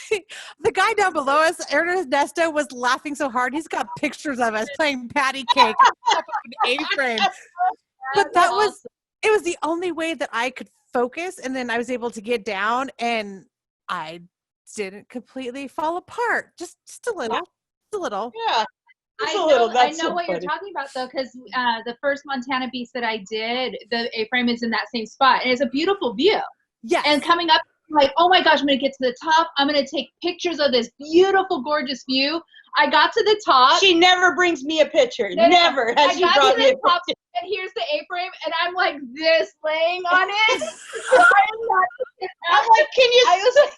The guy down below us, Ernesto, was laughing so hard. He's got pictures of us playing patty cake on an A-frame. But that was, it was the only way that I could focus. And then I was able to get down and I didn't completely fall apart. Just a little. Yeah. Just a little. Yeah. I know what you're talking about though, because the first Montana Beast that I did, the A-frame is in that same spot, and it's a beautiful view. Yes. And coming up, I'm like, oh my gosh, I'm gonna get to the top. I'm gonna take pictures of this beautiful, gorgeous view. I got to the top. She never brings me a picture. Never has she brought me a picture. And here's the A-frame, and I'm like this, laying on it. I'm like, can you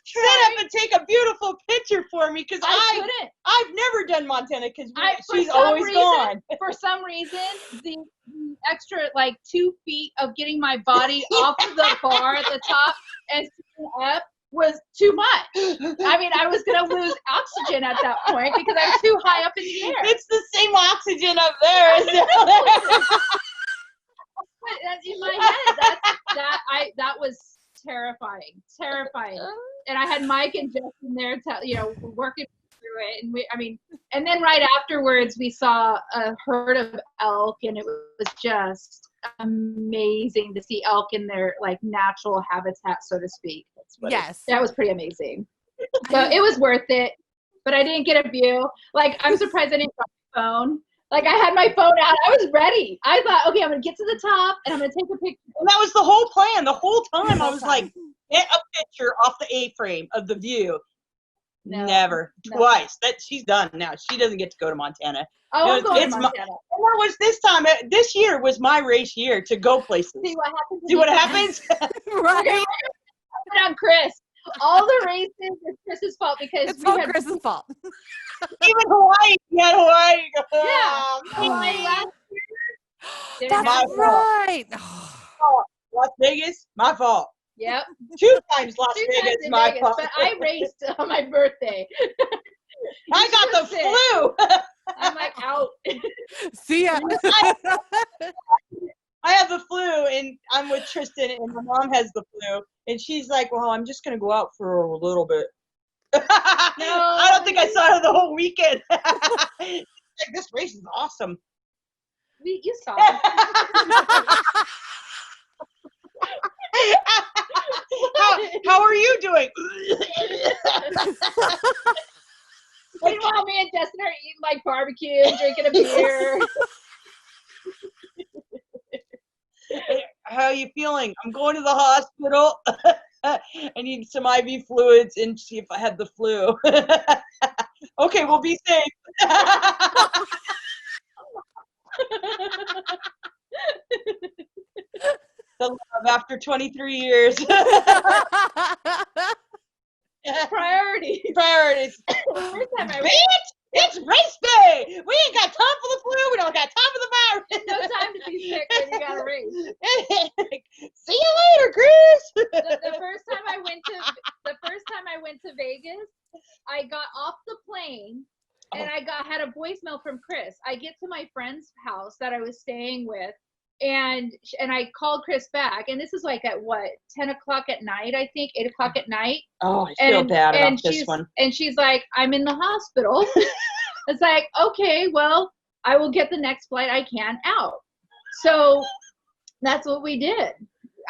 sit up and take a beautiful picture for me? Because I've never done Montana because she's always gone. For some reason, the extra 2 feet of getting my body off of the bar at the top and sitting up was too much. I mean, I was going to lose oxygen at that point because I'm too high up in the air. It's the same oxygen up there as down there. In my head, that was terrifying. And I had Mike and Justin there, working through it. And and then right afterwards, we saw a herd of elk, and it was just amazing to see elk in their natural habitat, so to speak. Yes, that was pretty amazing. So it was worth it, but I didn't get a view. I'm surprised I didn't drop my phone. I had my phone out. I was ready. I thought, okay, I'm going to get to the top, and I'm going to take a picture. And that was the whole plan. The whole time I was like, get a picture off the A-frame of the view. No, never. No. Twice. She's done now. She doesn't get to go to Montana. Oh, I'm going to Montana. And that was this time. This year was my race year to go places. See what happens. See what happens? Right. On Chris. All the races is Chris's fault because it's all Chris's fault. Even Hawaii. Yeah, Hawaii. Yeah. Hawaii last year. That's right. Las Vegas, my fault. Yep. 2 times Las Vegas, my fault. But I raced on my birthday. I got the flu. I'm out. See ya. I have the flu, and I'm with Trystan, and my mom has the flu, and she's like, well, I'm just going to go out for a little bit. No. I don't think I saw her the whole weekend. This race is awesome. You saw How are you doing? Meanwhile, me and Justin are eating barbecue and drinking a beer. How are you feeling? I'm going to the hospital. I need some IV fluids and see if I have the flu. Okay, we'll be safe. The love after 23 years. Priorities. Bitch, it's race day. We ain't got time for the flu. We don't got time for the virus. No time to be sick when you got a race. See you later, Chris. The first time I went to Vegas, I got off the plane and I had a voicemail from Chris. I get to my friend's house that I was staying with, and I called Chris back, and this is at 10 o'clock at night, I think, 8 o'clock at night. Oh, I feel bad about this one. And she's like, I'm in the hospital. It's like, okay, well, I will get the next flight I can out. So that's what we did.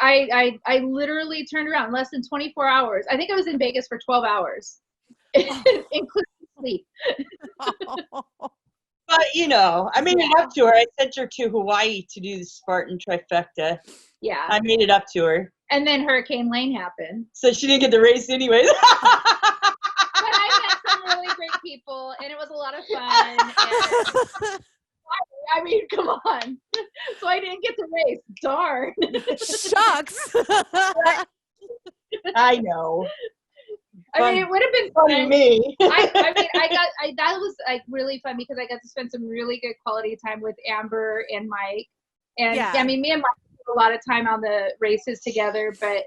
I literally turned around less than 24 hours. I think I was in Vegas for 12 hours, including sleep. But, I made it up to her. I sent her to Hawaii to do the Spartan trifecta. Yeah. I made it up to her. And then Hurricane Lane happened. So she didn't get the race anyways. But I met some really great people, and it was a lot of fun. And come on. So I didn't get the race. Darn. Shucks. I know. It would have been funny. Me. That was really fun because I got to spend some really good quality time with Amber and Mike. And me and Mike a lot of time on the races together, but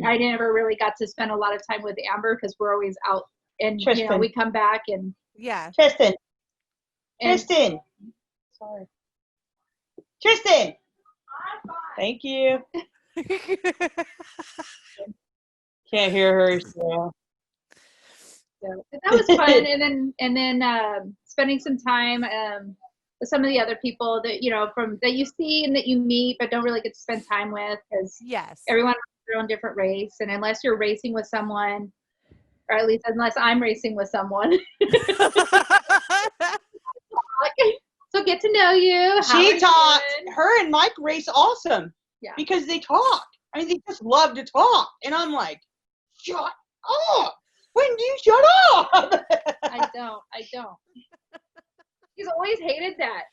I never really got to spend a lot of time with Amber because we're always out, and Trystan. we come back and Trystan. and Trystan. Sorry. Trystan. Thank you. Can't hear her. So that was fun. and then spending some time with some of the other people that from that you see and that you meet but don't really get to spend time with, because everyone has their own different race, and unless you're racing with someone, or at least unless I'm racing with someone. So get to know you. She taught her and Mike race awesome. Yeah. Because they talk. I mean, they just love to talk. And I'm like, shut up. When do you shut up? I don't. He's always hated that.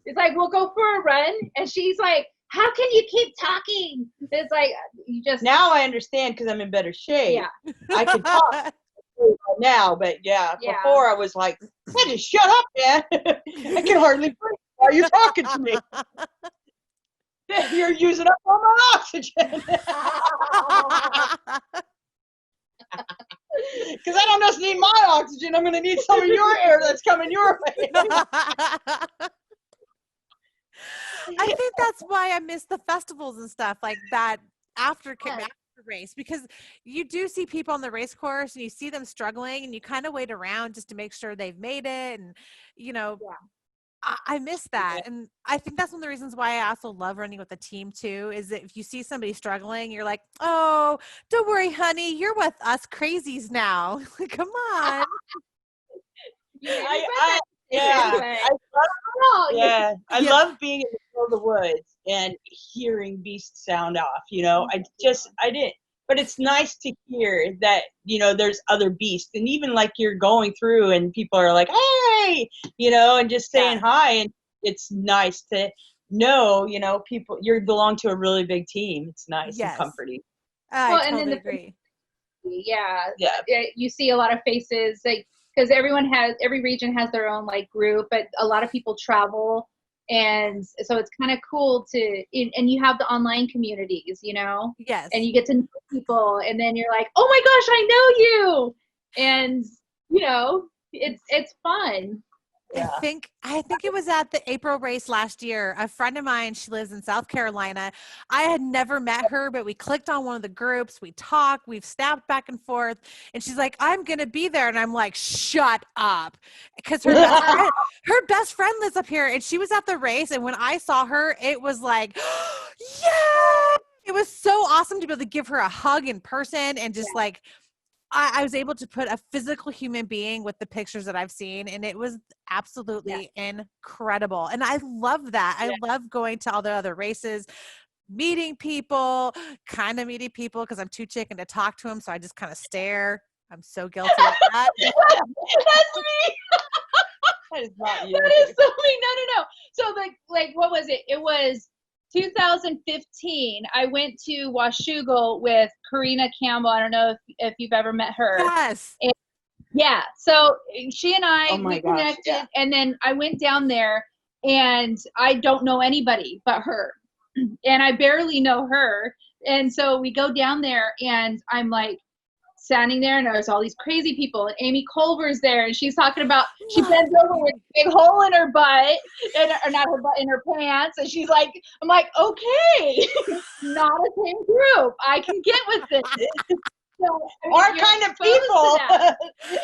It's like, we'll go for a run, and she's like, how can you keep talking? It's like, you just. Now I understand because I'm in better shape. Yeah. I can talk now, but before I was like, just shut up, man. I can hardly breathe while you're talking to me. You're using up all my oxygen. Because I don't just need my oxygen. I'm going to need some of your air that's coming your way. I think that's why I miss the festivals and stuff like that after race, because you do see people on the race course and you see them struggling and you kind of wait around just to make sure they've made it. And, I miss that. And I think that's one of the reasons why I also love running with a team too, is that if you see somebody struggling, you're like, oh, don't worry, honey, you're with us crazies now. Come on. I love being in the middle of the woods and hearing beasts sound off. I didn't. But it's nice to hear that, there's other beasts. And even like you're going through and people are like, hey, and just saying hi. And it's nice to know, people, you belong to a really big team. It's nice and comforting. I totally agree. Yeah. You see a lot of faces, like, because every region has their own like group, but a lot of people travel. And so it's kind of cool and you have the online communities, Yes. And you get to know people, and then you're like, oh my gosh, I know you. And, it's fun. Yeah. I think it was at the April race last year. A friend of mine, she lives in South Carolina. I had never met her, but we clicked on one of the groups. We talked, we've snapped back and forth, and she's like, I'm going to be there. And I'm like, shut up. Because her best friend lives up here, and she was at the race. And when I saw her, it was like, yeah, it was so awesome to be able to give her a hug in person and just like, I was able to put a physical human being with the pictures that I've seen, and it was absolutely incredible. And I love that. I love going to all the other races, meeting people because I'm too chicken to talk to them. So I just kind of stare. I'm so guilty of that. That's me. That is not you. That is so me. No. So like what was it? It was 2015, I went to Washougal with Karina Campbell. I don't know if you've ever met her. Yes. And, so she and I connected, and then I went down there, and I don't know anybody but her, and I barely know her. And so we go down there, and I'm like standing there, and there's all these crazy people, and Amy Culver's there, and she's talking about, she bends over with a big hole in her butt, or not her butt, in her pants, and she's like, I'm like, okay, not a same group, I can get with this. So, our kind of people.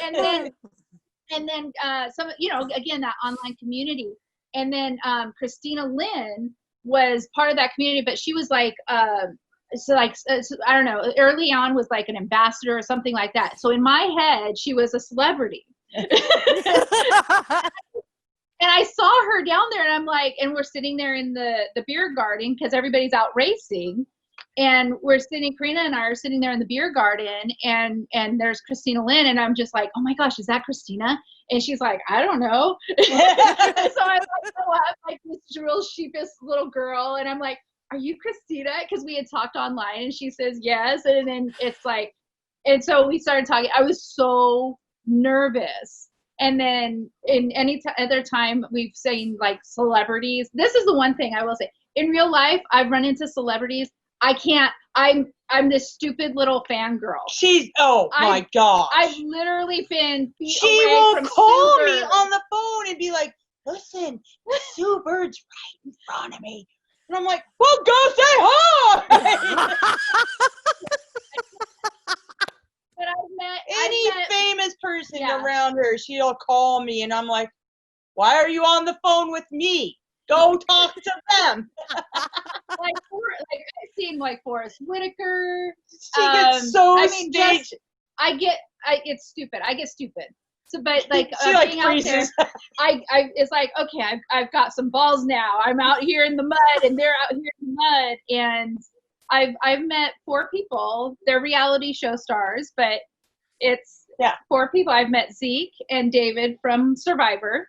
And then some, again, that online community, and then Christina Lynn was part of that community, but she was like, I don't know, early on was like an ambassador or something like that. So in my head, she was a celebrity. And I saw her down there, and I'm like, and we're sitting there in the beer garden because everybody's out racing. And Karina and I are sitting there in the beer garden, and there's Christina Lynn, and I'm just like, oh my gosh, is that Christina? And she's like, I don't know. So I'm like this real sheepish little girl, and I'm like, are you Christina? Because we had talked online, and she says yes. And then it's like, and so we started talking. I was so nervous. And then in any other time we've seen like celebrities, this is the one thing I will say, in real life, I've run into celebrities. I can't. I'm this stupid little fangirl. My gosh. I've literally been feet She away will from call Sue me Bird. on the phone and be like, listen, Sue Bird's right in front of me. And I'm like, well, go say hi. But I've met Any famous person around her, she'll call me, and I'm like, why are you on the phone with me? Go talk to them. I've seen like Forrest Whitaker. She gets so staged. It's stupid. I get stupid. So, but like she being out there, it's like, okay, I've got some balls now. I'm out here in the mud, and they're out here in the mud, and I've met 4 people. They're reality show stars, but it's 4 people. I've met Zeke and David from Survivor,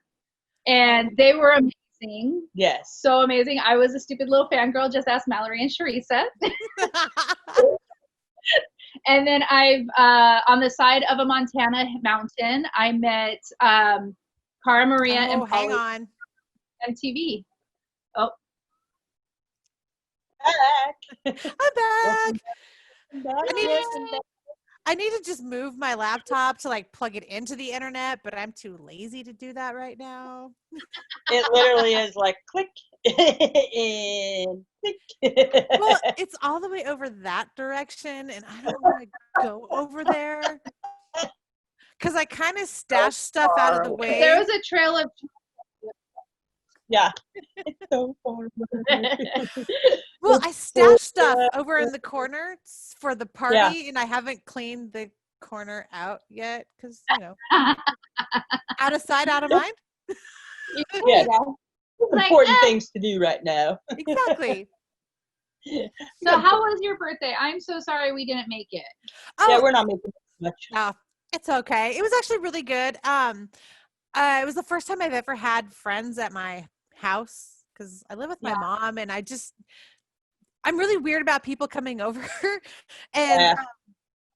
and they were amazing. Yes. So amazing. I was a stupid little fangirl. Just ask Mallory and Charissa. And then I've, on the side of a Montana mountain, I met Cara Maria and hang Polly on. MTV. Oh. Back. I'm back. Back. I need to just move my laptop to like plug it into the internet, but I'm too lazy to do that right now. It literally is like click and click. Well, it's all the way over that direction, and I don't want to go over there because I kind of stashed stuff out of the way. There was a trail of. Yeah. It's so far. Well, I stashed stuff over in the corner for the party, and I haven't cleaned the corner out yet because, out of sight, out of mind. Yeah. Important things to do right now. Exactly. So how was your birthday? I'm so sorry we didn't make it. Oh, yeah, we're not making much. No, it's okay. It was actually really good. It was the first time I've ever had friends at my house because I live with my mom, and I'm really weird about people coming over. And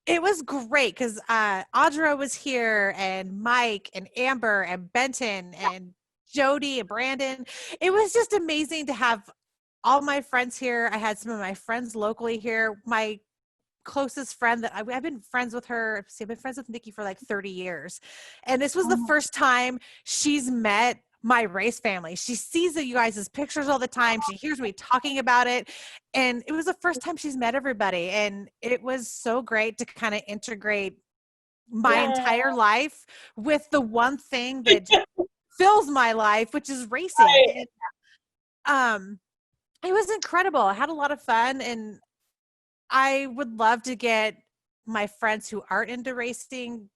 it was great because Audra was here, and Mike and Amber and Benton and Jody and Brandon. It was just amazing to have all my friends here. I had some of my friends locally here. My closest friend that I've been friends with her. See, I've been friends with Nikki for like 30 years. And this was the first time she's met my race family. She sees you guys' pictures all the time. She hears me talking about it. And it was the first time she's met everybody. And it was so great to kind of integrate my entire life with the one thing that fills my life, which is racing. And, it was incredible. I had a lot of fun, and I would love to get my friends who aren't into racing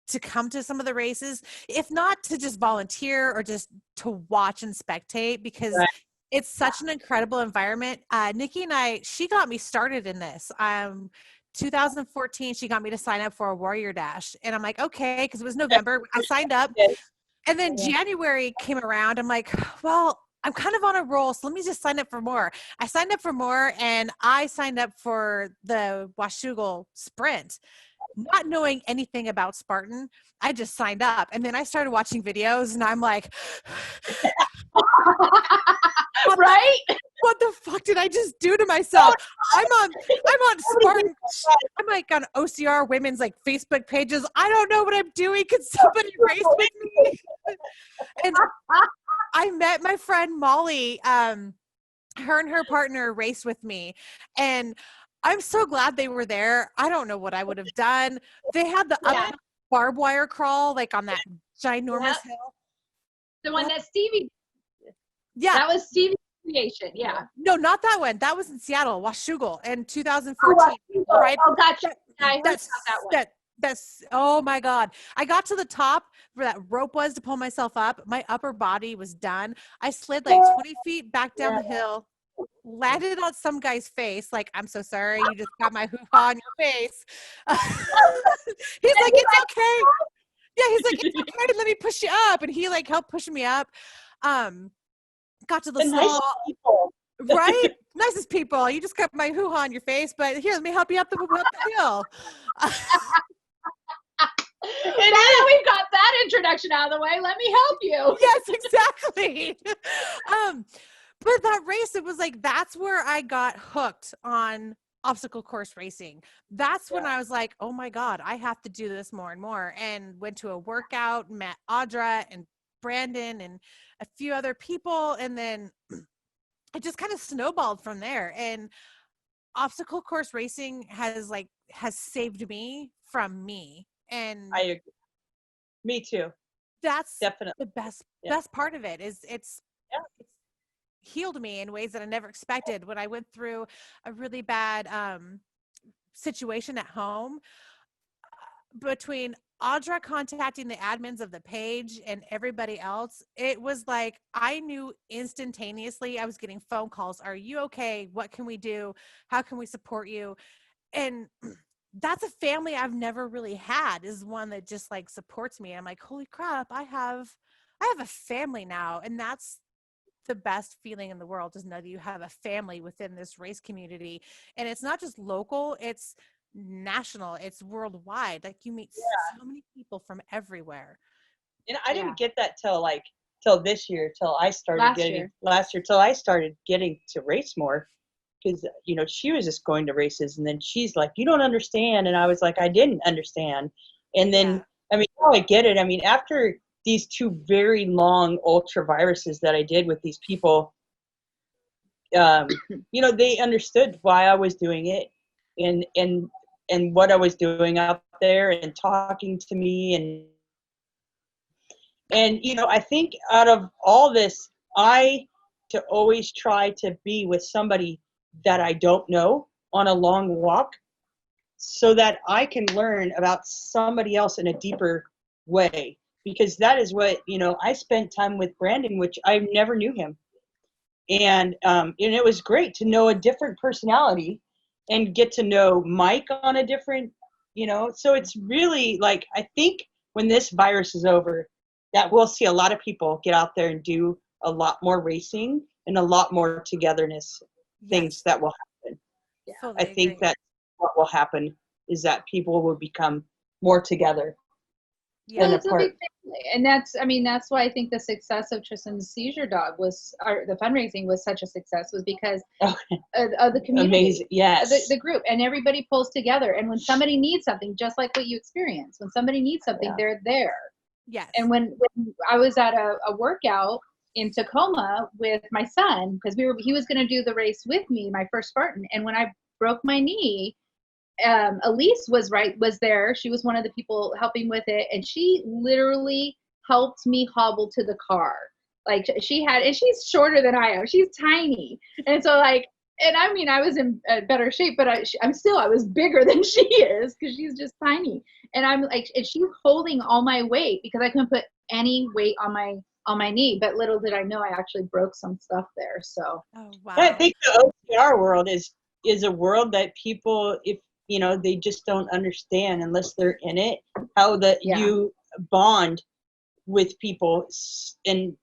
to come to some of the races, if not to just volunteer or just to watch and spectate, because it's such an incredible environment. Nikki and she got me started in this. 2014, she got me to sign up for a Warrior Dash, and I'm like, okay, because it was November. I signed up, and then January came around. I'm like, well, I'm kind of on a roll, so let me just sign up for more. I signed up for more, and I signed up for the Washougal Sprint, not knowing anything about Spartan. I just signed up, and then I started watching videos, and I'm like, right? What the fuck did I just do to myself? I'm on Spartan. I'm like on OCR women's like Facebook pages. I don't know what I'm doing. Could somebody race with me? And I met my friend Molly. Her and her partner raced with me, and I'm so glad they were there. I don't know what I would have done. They had the up barbed wire crawl like on that ginormous hill. The one that Stevie. Yeah, that was Stevie's creation. Yeah. No, not that one. That was in Seattle, Washougal, in 2014. Right? Oh, gotcha. I heard about that one. That's oh my God. I got to the top where that rope was to pull myself up. My upper body was done. I slid like 20 feet back down the hill, landed on some guy's face. Like, I'm so sorry. You just got my hoo-ha on your face. He's like, it's okay. Yeah, he's like, it's okay. Let me push you up. And he like helped push me up. Got to the small, right? Nicest people. You just got my hoo-ha on your face, but here, let me help you up the hill. Now that we've got that introduction out of the way, let me help you. Yes, exactly. But that race, it was like, that's where I got hooked on obstacle course racing. That's when I was like, oh my God, I have to do this more and more. And went to a workout, met Audra and Brandon and a few other people. And then it just kind of snowballed from there. And obstacle course racing has saved me from me. And I agree. Me too. That's Definitely the best part of it is it's healed me in ways that I never expected. When I went through a really bad situation at home, between Audra contacting the admins of the page and everybody else, it was like I knew instantaneously. I was getting phone calls. Are you okay? What can we do? How can we support you? And that's a family I've never really had, is one that just like supports me. I'm like, holy crap, I have a family now. And that's the best feeling in the world, to know that you have a family within this race community. And it's not just local, it's national, it's worldwide. Like, you meet so many people from everywhere. And I didn't get that till this year, till I started till I started getting to race more. Because, you know, she was just going to races, and then she's like, you don't understand. And I was like, I didn't understand. And then, I mean, now I get it. I mean, after these 2 very long UltraViruses that I did with these people, you know, they understood why I was doing it and what I was doing out there and talking to me. And, you know, I think out of all this, to always try to be with somebody that I don't know on a long walk, so that I can learn about somebody else in a deeper way. Because that is what, you know, I spent time with Brandon, which I never knew him. And it was great to know a different personality and get to know Mike on a different, you know, so it's really like, I think when this virus is over, that we'll see a lot of people get out there and do a lot more racing and a lot more togetherness things that will happen. I think that what will happen is that people will become more together. Well, it's a big family. And that's why I think the success of Trystan's seizure dog the fundraising was such a success, was because of the community. Amazing. Yes. The group, and everybody pulls together. And when somebody needs something, just like what you experienced, when somebody needs something, they're there. Yes. And when I was at a workout in Tacoma with my son, because he was going to do the race with me, my first Spartan. And when I broke my knee, Elise was there. She was one of the people helping with it, and she literally helped me hobble to the car. Like, and she's shorter than I am. She's tiny, and so and I mean, I was in better shape, but I was bigger than she is, because she's just tiny. And I'm like, and she's holding all my weight, because I couldn't put any weight on my knee. But little did I know, I actually broke some stuff there. So, oh wow. I think the OCR world is a world that people, if you know, they just don't understand unless they're in it, how you bond with people, and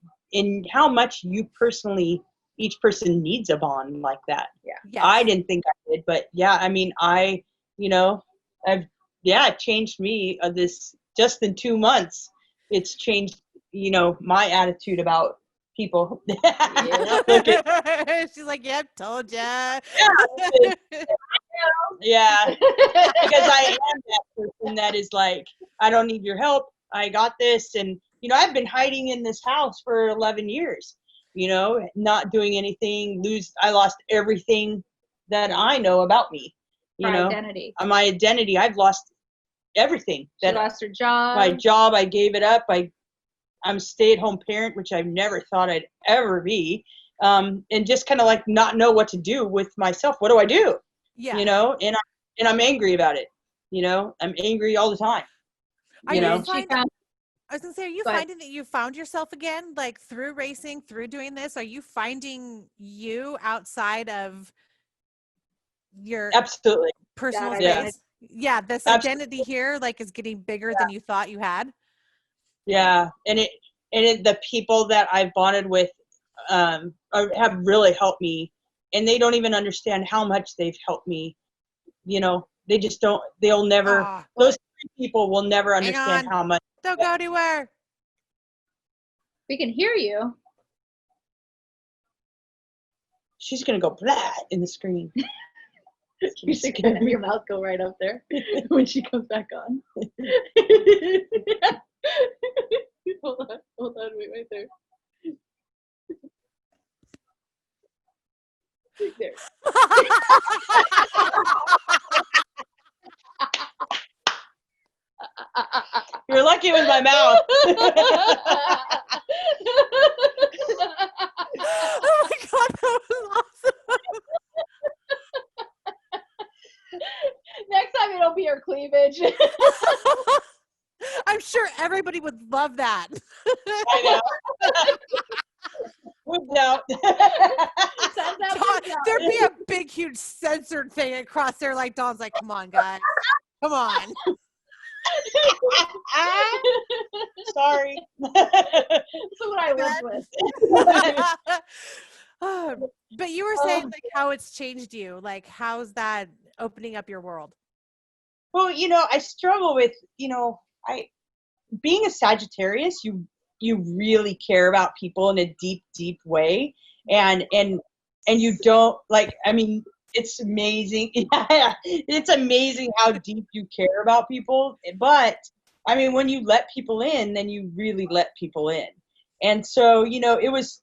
how much you personally, each person needs a bond like that. Yeah. Yes. I didn't think I did, but I mean, it changed me, this just in 2 months. It's changed, you know, my attitude about people. She's like, yep, told ya. Yeah, because I am that person that is like, I don't need your help, I got this. And you know, I've been hiding in this house for 11 years, you know, not doing anything. I lost everything that I know about me, you know, identity. My identity, I've lost everything. She lost her job. My job, I gave it up. I'm a stay-at-home parent, which I never thought I'd ever be, and just kind of like not know what to do with myself. What do I do? Yeah. You know, and I'm angry about it. You know, I'm angry all the time. I was gonna say, are you finding that you found yourself again, like through racing, through doing this? Are you finding you outside of your absolutely personal space? Yeah, this identity here, like, is getting bigger than you thought you had. Yeah, and the people that I've bonded with have really helped me, and they don't even understand how much they've helped me. You know, they just don't. They'll never. Those people will never understand how much. Don't go anywhere. We can hear you. she's going to go blah in the screen. You should have your mouth go right up there when she comes back on. Hold on, wait right there. There. You're lucky with my mouth. Oh my God, that was awesome. Next time it'll be her cleavage. I'm sure everybody would love that. I know. No. There'd be a big, huge censored thing across there. Like Dawn's like, come on, guys. Come on. Sorry. That's what I lived with. But you were saying like how it's changed you. Like, how's that opening up your world? Well, I struggle with, being a Sagittarius, you really care about people in a deep, deep way. And you don't it's amazing. Yeah, it's amazing how deep you care about people. But when you let people in, then you really let people in. And so, it was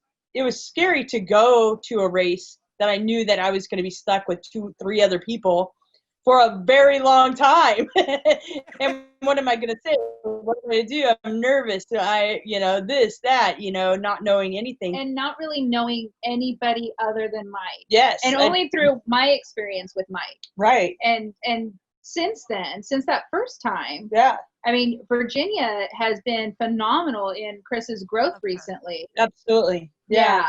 scary to go to a race that I knew that I was going to be stuck with 2-3 other people for a very long time. And what am I going to say? What am I going to do? I'm nervous. This, that, not knowing anything. And not really knowing anybody other than Mike. Yes. And only through my experience with Mike. Right. And since that first time. Yeah. Virginia has been phenomenal in Chris's growth recently. Absolutely. Yeah.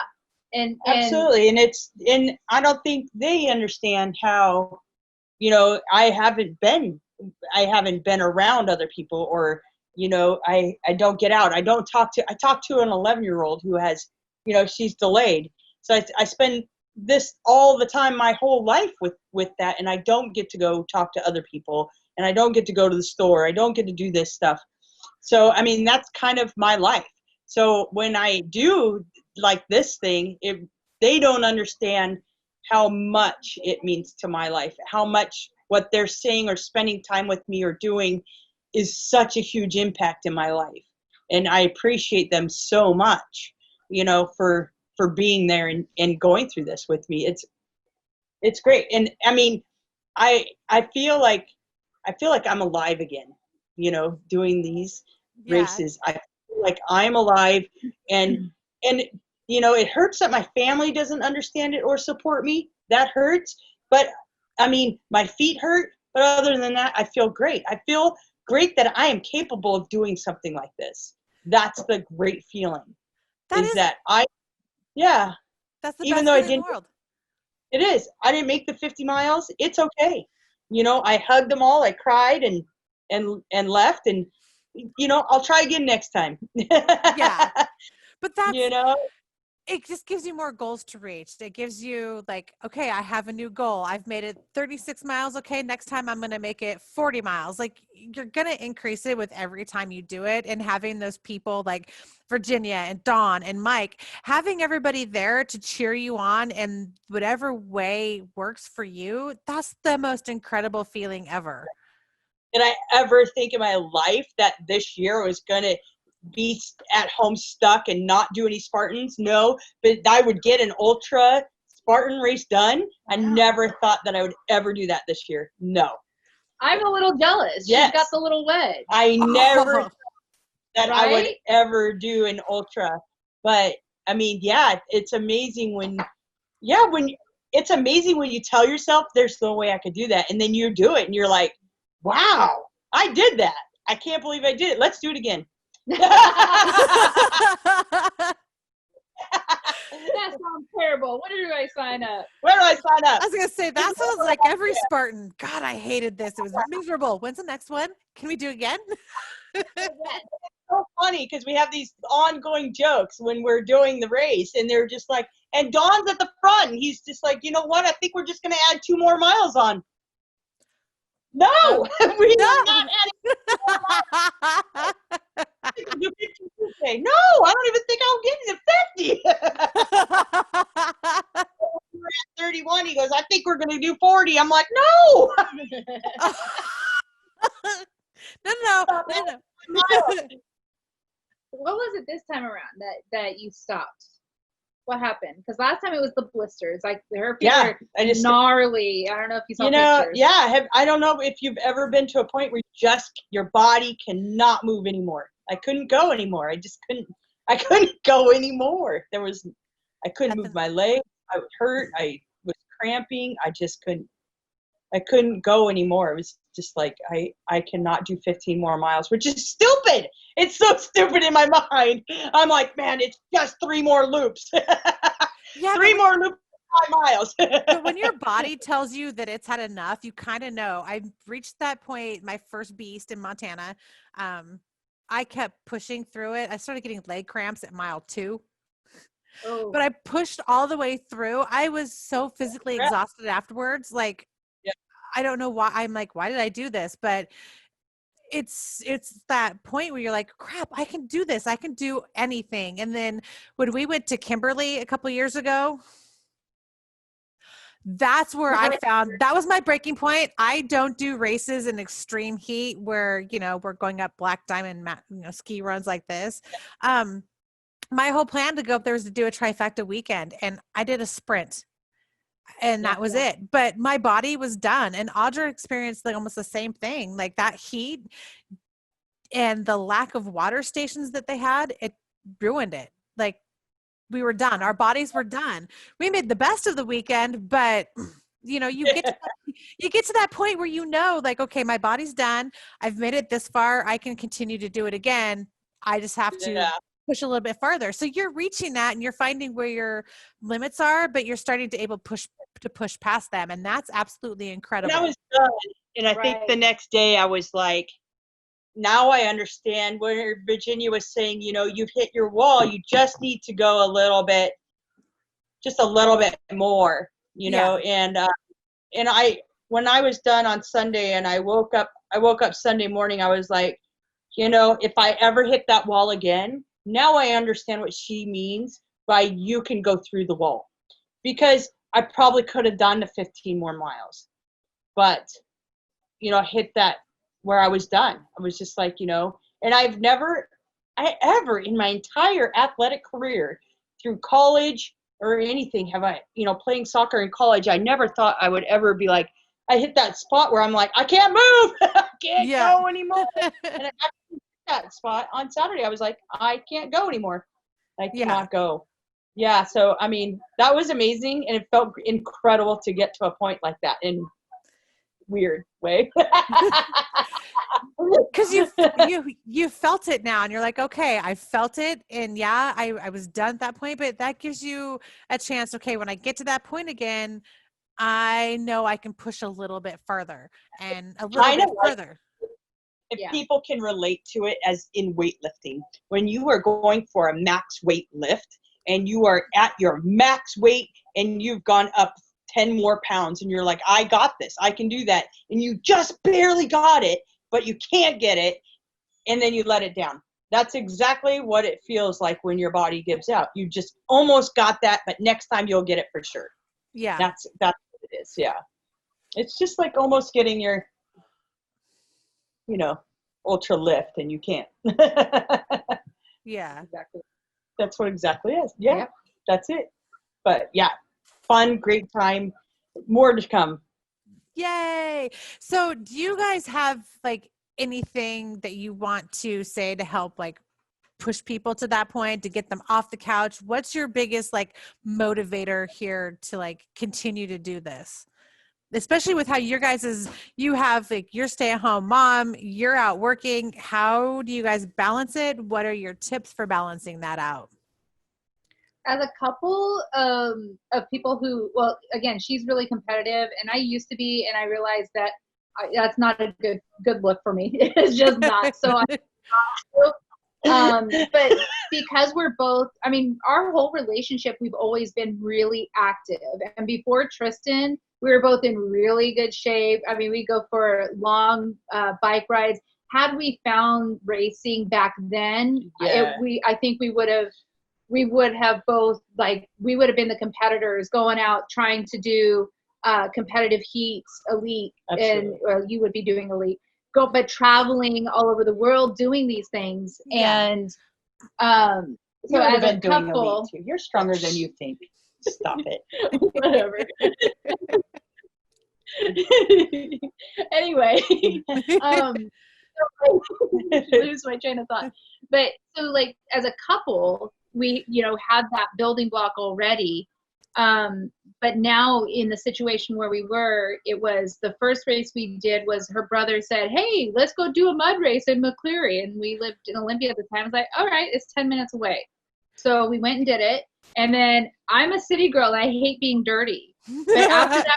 And absolutely. And I don't think they understand how, I haven't been around other people, or, I don't get out. I talk to an 11-year-old who has, she's delayed. So I spend this all the time, my whole life with that. And I don't get to go talk to other people, and I don't get to go to the store. I don't get to do this stuff. So, that's kind of my life. So when I do like this thing, they don't understand how much it means to my life, how much what they're saying or spending time with me or doing is such a huge impact in my life. And I appreciate them so much, for being there and going through this with me. It's great. And I feel like I'm alive again, doing these races. I feel like I'm alive, and it hurts that my family doesn't understand it or support me. That hurts. But my feet hurt. But other than that, I feel great. I feel great that I am capable of doing something like this. That's the great feeling. That's the best feeling in the world. It is. I didn't make the 50 miles. It's okay. I hugged them all. I cried and left, and I'll try again next time. Yeah. But that's, it just gives you more goals to reach. It gives you like, okay, I have a new goal. I've made it 36 miles. Okay, next time I'm going to make it 40 miles. Like, you're going to increase it with every time you do it. And having those people like Virginia and Dawn and Mike, having everybody there to cheer you on in whatever way works for you, that's the most incredible feeling ever. Did I ever think in my life that this year was going to be at home stuck and not do any Spartans? No, but I would get an ultra Spartan race done. I never thought that I would ever do that this year. No. I'm a little jealous. Yes. She's got the little wedge. I never thought that I would ever do an ultra. But it's amazing when it's amazing when you tell yourself there's no way I could do that, and then you do it and you're like, wow, I did that. I can't believe I did it. Let's do it again. That sounds terrible. Where do I sign up? I was going to say, that sounds like every Spartan. God, I hated this. It was miserable. When's the next one? Can we do it again? It's so funny because we have these ongoing jokes when we're doing the race, and they're just like, and Don's at the front, and he's just like, you know what? I think we're just going to add 2 more miles on. No, we're not adding 2 more miles. Do 50 Tuesday. No, I don't even think I'll get to 50. 31, he goes, I think we're going to do 40. I'm like, no. No. What was it this time around that you stopped? What happened? Because last time it was the blisters. Like her feet were gnarly. I don't know if you saw pictures. Yeah. I don't know if you've ever been to a point where your body cannot move anymore. I couldn't go anymore. I couldn't go anymore. I couldn't move my legs. I was hurt. I was cramping. I couldn't go anymore. It was just like, I cannot do 15 more miles, which is stupid. It's so stupid in my mind. I'm like, man, it's just 3 more loops. Yeah, 3 more loops, 5 miles. But when your body tells you that it's had enough, you kind of know. I've reached that point, my first beast in Montana. I kept pushing through it. I started getting leg cramps at mile 2. Oh. But I pushed all the way through. I was so physically exhausted afterwards. Like, I don't know why. I'm like, why did I do this? But it's that point where you're like, crap, I can do this. I can do anything. And then when we went to Kimberly a couple years ago, that's where I found that was my breaking point. I don't do races in extreme heat where, we're going up Black Diamond, ski runs like this. My whole plan to go up there was to do a trifecta weekend, and I did a sprint. And that was it. But my body was done. And Audra experienced like almost the same thing. Like that heat and the lack of water stations that they had, it ruined it. Like we were done. Our bodies were done. We made the best of the weekend, but you get to that point where like, okay, my body's done. I've made it this far. I can continue to do it again. I just have to push a little bit farther. So you're reaching that and you're finding where your limits are, but you're starting to push past them. And that's absolutely incredible. And I was done. And I think the next day I was like, now I understand where Virginia was saying, you've hit your wall. You just need to go a little bit more, and when I was done on Sunday and I woke up Sunday morning, I was like, if I ever hit that wall again, now I understand what she means by you can go through the wall, because I probably could have done the 15 more miles, but, hit that where I was done. I was just like, and I ever in my entire athletic career through college or anything have I, playing soccer in college, I never thought I would ever be like, I hit that spot where I'm like, I can't move. I can't go anymore. And I actually hit that spot on Saturday. I was like, I can't go anymore. I cannot go. Yeah. So, I mean, that was amazing. And it felt incredible to get to a point like that in weird way. Because you felt it now and you're like, okay, I felt it. And I was done at that point, but that gives you a chance. Okay, when I get to that point again, I know I can push a little bit further and a little bit further. If people can relate to it as in weightlifting, when you are going for a max weight lift and you are at your max weight and you've gone up 10 more pounds and you're like, I got this, I can do that. And you just barely got it, but you can't get it. And then you let it down. That's exactly what it feels like when your body gives out. You just almost got that, but next time you'll get it for sure. Yeah. That's what it is. Yeah. It's just like almost getting your, ultra lift and you can't. Yeah. Exactly. That's what exactly is. Yeah. Yep. That's it. But yeah, fun, great time. More to come. Yay. So do you guys have like anything that you want to say to help like push people to that point, to get them off the couch? What's your biggest like motivator here to like continue to do this? Especially with how you have like your stay-at-home mom, you're out working. How do you guys balance it? What are your tips for balancing that out? As a couple of people who, well, again, she's really competitive, and I used to be, and I realized that that's not a good look for me. It's just not. So but because we're both, I mean, our whole relationship, we've always been really active. And before Trystan, we were both in really good shape. I mean, we go for long bike rides. had we found racing back then, Yeah. I think we would have both, like, we would have been the competitors going out trying to do competitive heats, elite, Absolutely. and you would be doing elite. But traveling all over the world doing these things, and You so would have as been a doing couple, elite too. You're stronger than you think. Stop it. whatever. Anyway, lose my train of thought. But so, like, as a couple, we, had that building block already. But now in the situation where we were, it was the first race we did was her brother said, "Hey, let's go do a mud race in McCleary." And we lived in Olympia at the time. I was like, all right, it's 10 minutes away. So we went and did it. And then I'm a city girl and I hate being dirty. But after that,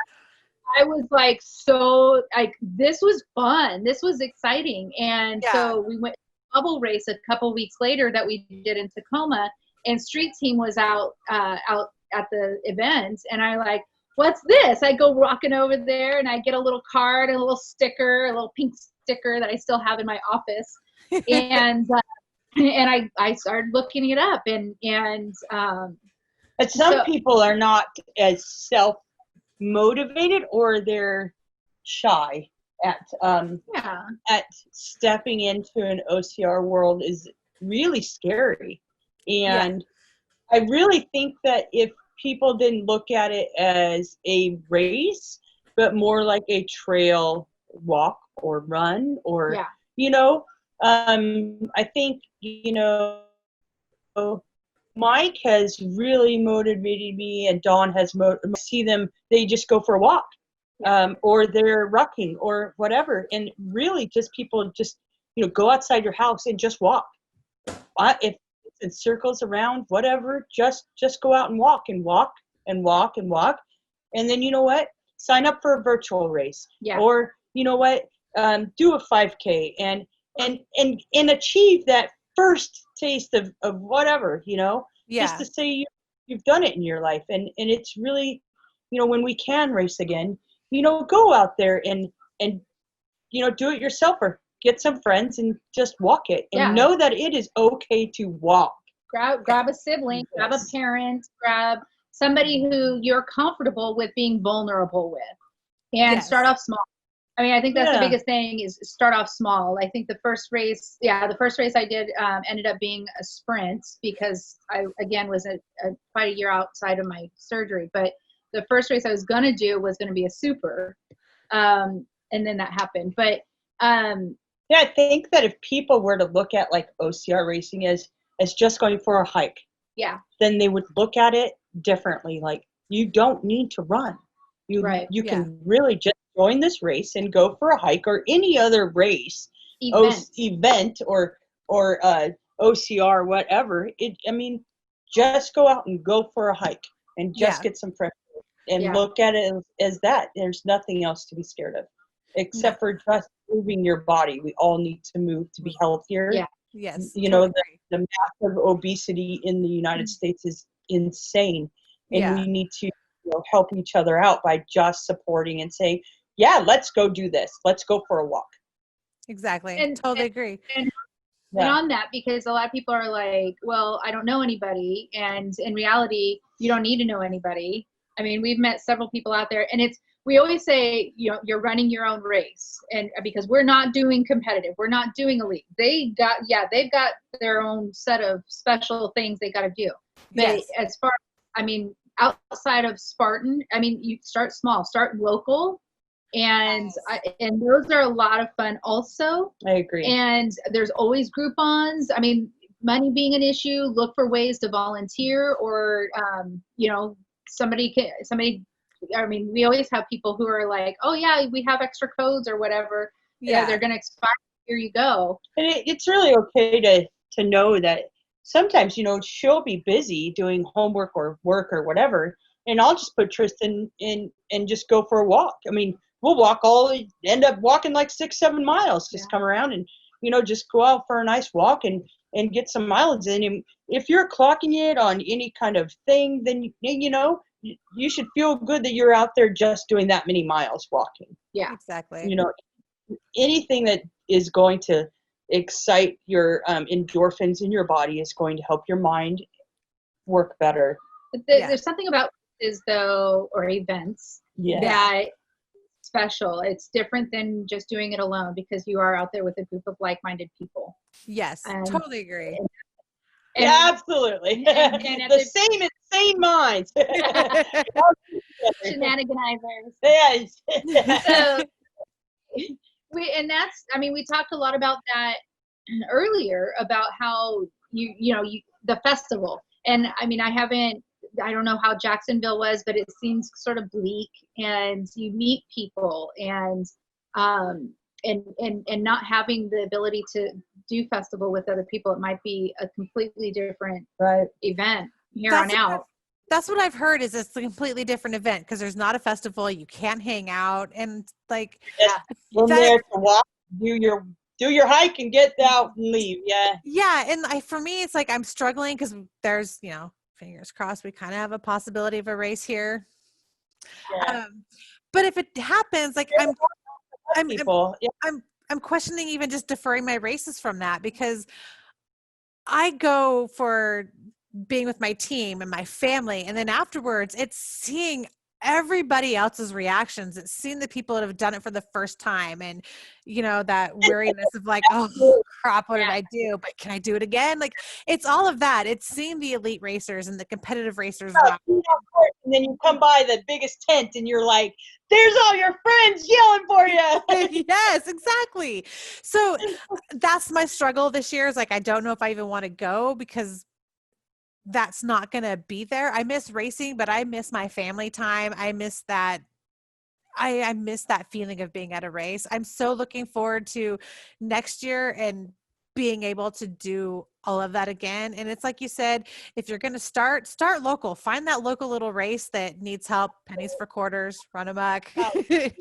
I was like, so, like, this was fun. This was exciting. And so we went bubble race a couple weeks later that we did in Tacoma, and street team was out at the event. And I like, what's this? I go rocking over there and I get a little card, a little sticker, a little pink sticker that I still have in my office. And I started looking it up, and but some people are not as self-motivated, or they're shy at stepping into an OCR world is really scary. And I really think that if people didn't look at it as a race, but more like a trail walk or run, or I think, Mike has really motivated me, and Dawn has see them, they just go for a walk, or they're rucking or whatever. And really just people just, go outside your house and just walk. If it's in circles around, whatever, just go out and walk and walk and walk and walk. And then, sign up for a virtual race, or, do a 5K and achieve that first taste of whatever, just to say you've done it in your life. And it's really, when we can race again, go out there and do it yourself, or get some friends and just walk it, and know that it is okay to walk. Grab a sibling, grab a parent, grab somebody who you're comfortable with being vulnerable with, and start off small. I mean, I think that's the biggest thing, is start off small. I think the first race I did ended up being a sprint, because I, again, was quite a year outside of my surgery. But the first race I was going to do was going to be a super. And then that happened. But I think that if people were to look at like OCR racing as just going for a hike, then they would look at it differently. Like, you don't need to run. You can really just join this race and go for a hike, or any other race, event or OCR, whatever. Just go out and go for a hike and just get some fresh air, and look at it as that. There's nothing else to be scared of, except for just moving your body. We all need to move to be healthier. Yes. The massive obesity in the United States is insane, and we need to help each other out by just supporting and saying, let's go do this. Let's go for a walk. Exactly. Totally agree. And on that, because a lot of people are like, well, I don't know anybody. And in reality, you don't need to know anybody. I mean, we've met several people out there, and we always say, you're running your own race, and because we're not doing competitive, we're not doing elite. They've got their own set of special things they got to do. But as far, outside of Spartan, you start small, start local. And and those are a lot of fun also. I agree. And there's always Groupons. Money being an issue, look for ways to volunteer, or somebody. We always have people who are like, oh yeah, we have extra codes or whatever. They're going to expire. Here you go. And it's really okay to know that sometimes, she'll be busy doing homework or work or whatever, and I'll just put Trystan in and just go for a walk. We'll walk end up walking like 6-7 miles, just come around and, just go out for a nice walk and get some mileage in. And if you're clocking it on any kind of thing, then, you should feel good that you're out there just doing that many miles walking. Yeah, exactly. anything that is going to excite your endorphins in your body is going to help your mind work better. But there's something about or events that special. It's different than just doing it alone because you are out there with a group of like-minded people. Yes, totally agree. Yeah, absolutely. And the same minds. Shenaniganizers. Yes. So we talked a lot about that earlier about how the festival. And I mean, I don't know how Jacksonville was, but it seems sort of bleak, and you meet people and not having the ability to do festival with other people, it might be a completely different event on out. That's what I've heard, is it's a completely different event because there's not a festival. You can't hang out and like you're there to walk, do your hike and get out and leave. And for me it's like I'm struggling because there's fingers crossed we kind of have a possibility of a race here. But if it happens, like I'm questioning even just deferring my races from that, because I go for being with my team and my family, and then afterwards it's seeing everybody else's reactions. It's seeing the people that have done it for the first time, and that weariness of like, oh crap, what did I do? But can I do it again? Like, it's all of that. It's seeing the elite racers and the competitive racers. And then you come by the biggest tent and you're like, there's all your friends yelling for you. Yes, exactly. So that's my struggle this year, is like, I don't know if I even want to go because that's not going to be there. I miss racing, but I miss my family time. I miss that. I miss that feeling of being at a race. I'm so looking forward to next year and being able to do all of that again. And it's like you said, if you're going to start local, find that local little race that needs help, pennies for quarters, run amok, because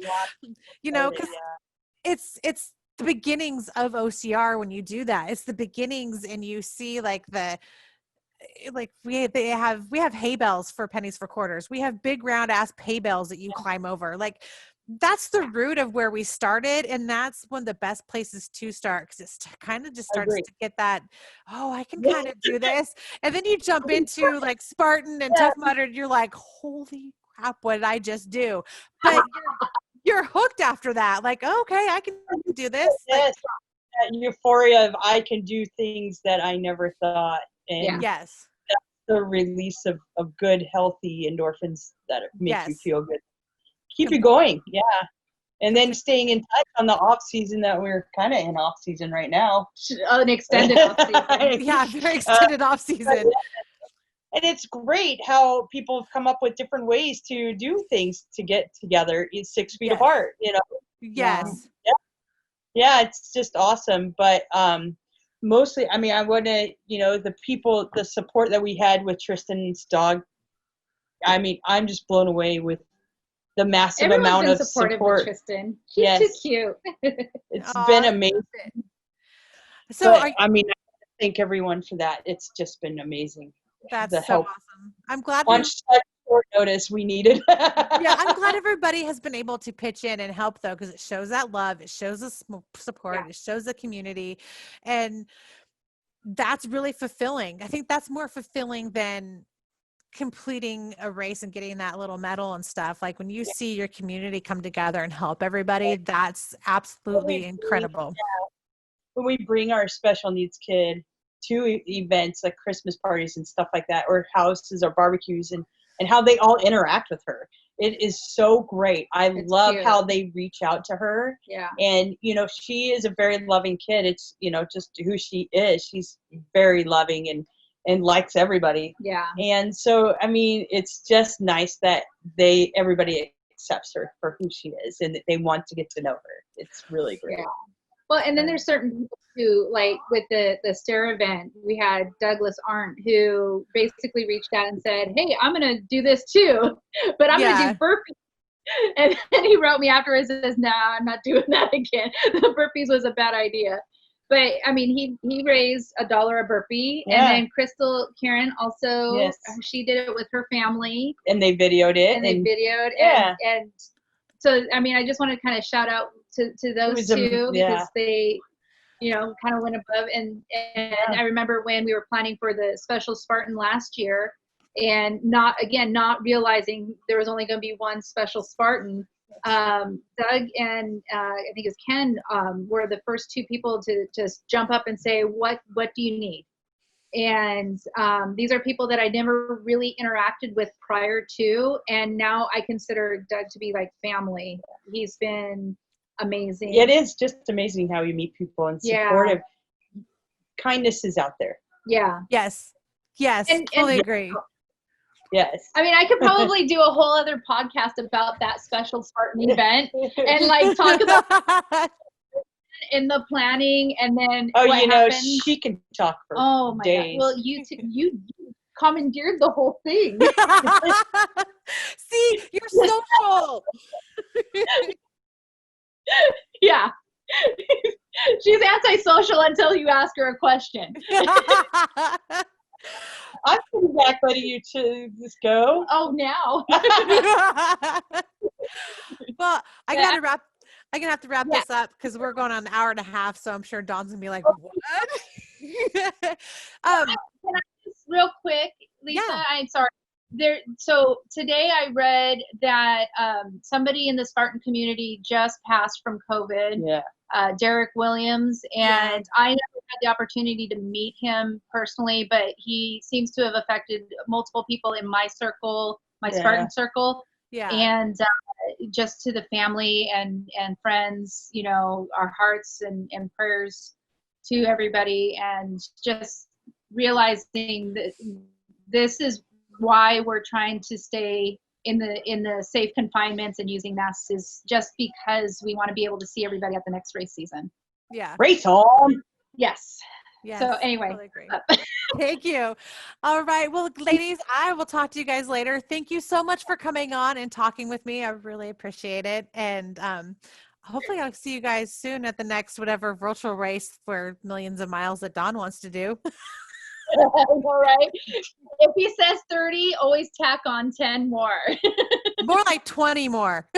it's the beginnings of OCR. When you do that, it's the beginnings, and you see we have hay bales for pennies for quarters. We have big round ass hay bales that you climb over. Like, that's the root of where we started. And that's one of the best places to start, because it kind of just starts to get that, I can kind of do this. And then you jump into like Spartan and Tough Mudder, and you're like, holy crap, what did I just do? But you're hooked after that. Like, okay, I can do this. Yes. That euphoria of I can do things that I never thought. And that's the release of good, healthy endorphins that make you feel good. Keep you going. And then staying in touch on the off season that we're kind of in off season right now. An extended off season. Very extended off season. And it's great how people have come up with different ways to do things to get together 6 feet apart, Yes. Yeah, it's just awesome. But mostly, I mean, I want to, the support that we had with Tristan's dog. I mean, I'm just blown away with the massive amount of support. With Trystan. He's too cute. It's been amazing. So, I thank everyone for that. It's just been amazing. That's so awesome. I'm glad on such short notice we needed. I'm glad everybody has been able to pitch in and help, though, because it shows that love, it shows the support, it shows the community, and that's really fulfilling. I think that's more fulfilling than completing a race and getting that little medal and stuff. Like, when you see your community come together and help everybody, that's absolutely incredible. When we bring our special needs kid to events like Christmas parties and stuff like that, or houses or barbecues, and how they all interact with her, it is so great. It's love cute. How they reach out to her. And she is a very loving kid. It's just who she is. She's very loving and likes everybody. And so, I mean, it's just nice that everybody accepts her for who she is, and that they want to get to know her. It's really great. Well, and then there's certain people who, like with the STARE event, we had Douglas Arndt, who basically reached out and said, hey, I'm going to do this too, but I'm going to do burpees. And then he wrote me afterwards and says, no, I'm not doing that again. The burpees was a bad idea. But I mean, he raised $1 a burpee, and then Crystal Karen she did it with her family, and they videoed it, and so I mean, I just want to kind of shout out to those two because they, you know, kind of went above. And I remember when we were planning for the Special Spartan last year, and not realizing there was only going to be one Special Spartan. Doug and I think it's Ken were the first two people to just jump up and say, what do you need? And these are people that I never really interacted with prior to, and now I consider Doug to be like family. He's been amazing. It is just amazing how you meet people and supportive. Kindness is out there. Yeah. Yes. Totally agree. Yes. I mean, I could probably do a whole other podcast about that Special Spartan event and like talk about in the planning and then what happened. She can talk for days. God. Well, you commandeered the whole thing. See, you're social. Yeah. She's antisocial until you ask her a question. I'm coming back, letting you to just go. Oh, now. Well, I'm gonna have to wrap this up because we're going on an hour and a half, so I'm sure Dawn's gonna be like, what? Can I just real quick, Lisa? Yeah. I'm sorry. So today I read that somebody in the Spartan community just passed from COVID. Yeah. Derek Williams, and I never had the opportunity to meet him personally, but he seems to have affected multiple people in my circle, my Spartan circle. Yeah. And just to the family and friends, you know, our hearts and prayers to everybody, and just realizing that this is why we're trying to stay in the safe confinements and using masks, is just because we want to be able to see everybody at the next race season. Yeah. Race on. Yes. So anyway. Totally agree. Thank you. All right. Well, ladies, I will talk to you guys later. Thank you so much for coming on and talking with me. I really appreciate it. And hopefully I'll see you guys soon at the next whatever virtual race for millions of miles that Dawn wants to do. All right. If he says 30, always tack on 10 more. More like 20 more.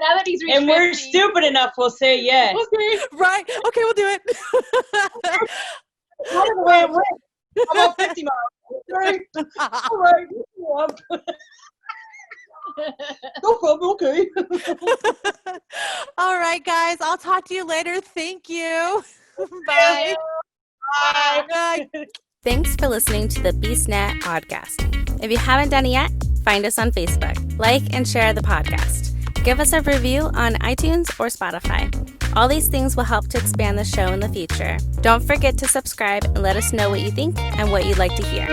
Now that he's reached and 50. We're stupid enough, we'll say yes. Okay. Right. Okay, we'll do it. How about 50 miles? All right. No problem. Okay. All right, guys. I'll talk to you later. Thank you. Bye. Bye. Thanks for listening to the BeastNet podcast. If you haven't done it yet, find us on Facebook, like and share the podcast. Give us a review on iTunes or Spotify. All these things will help to expand the show in the future. Don't forget to subscribe and let us know what you think and what you'd like to hear.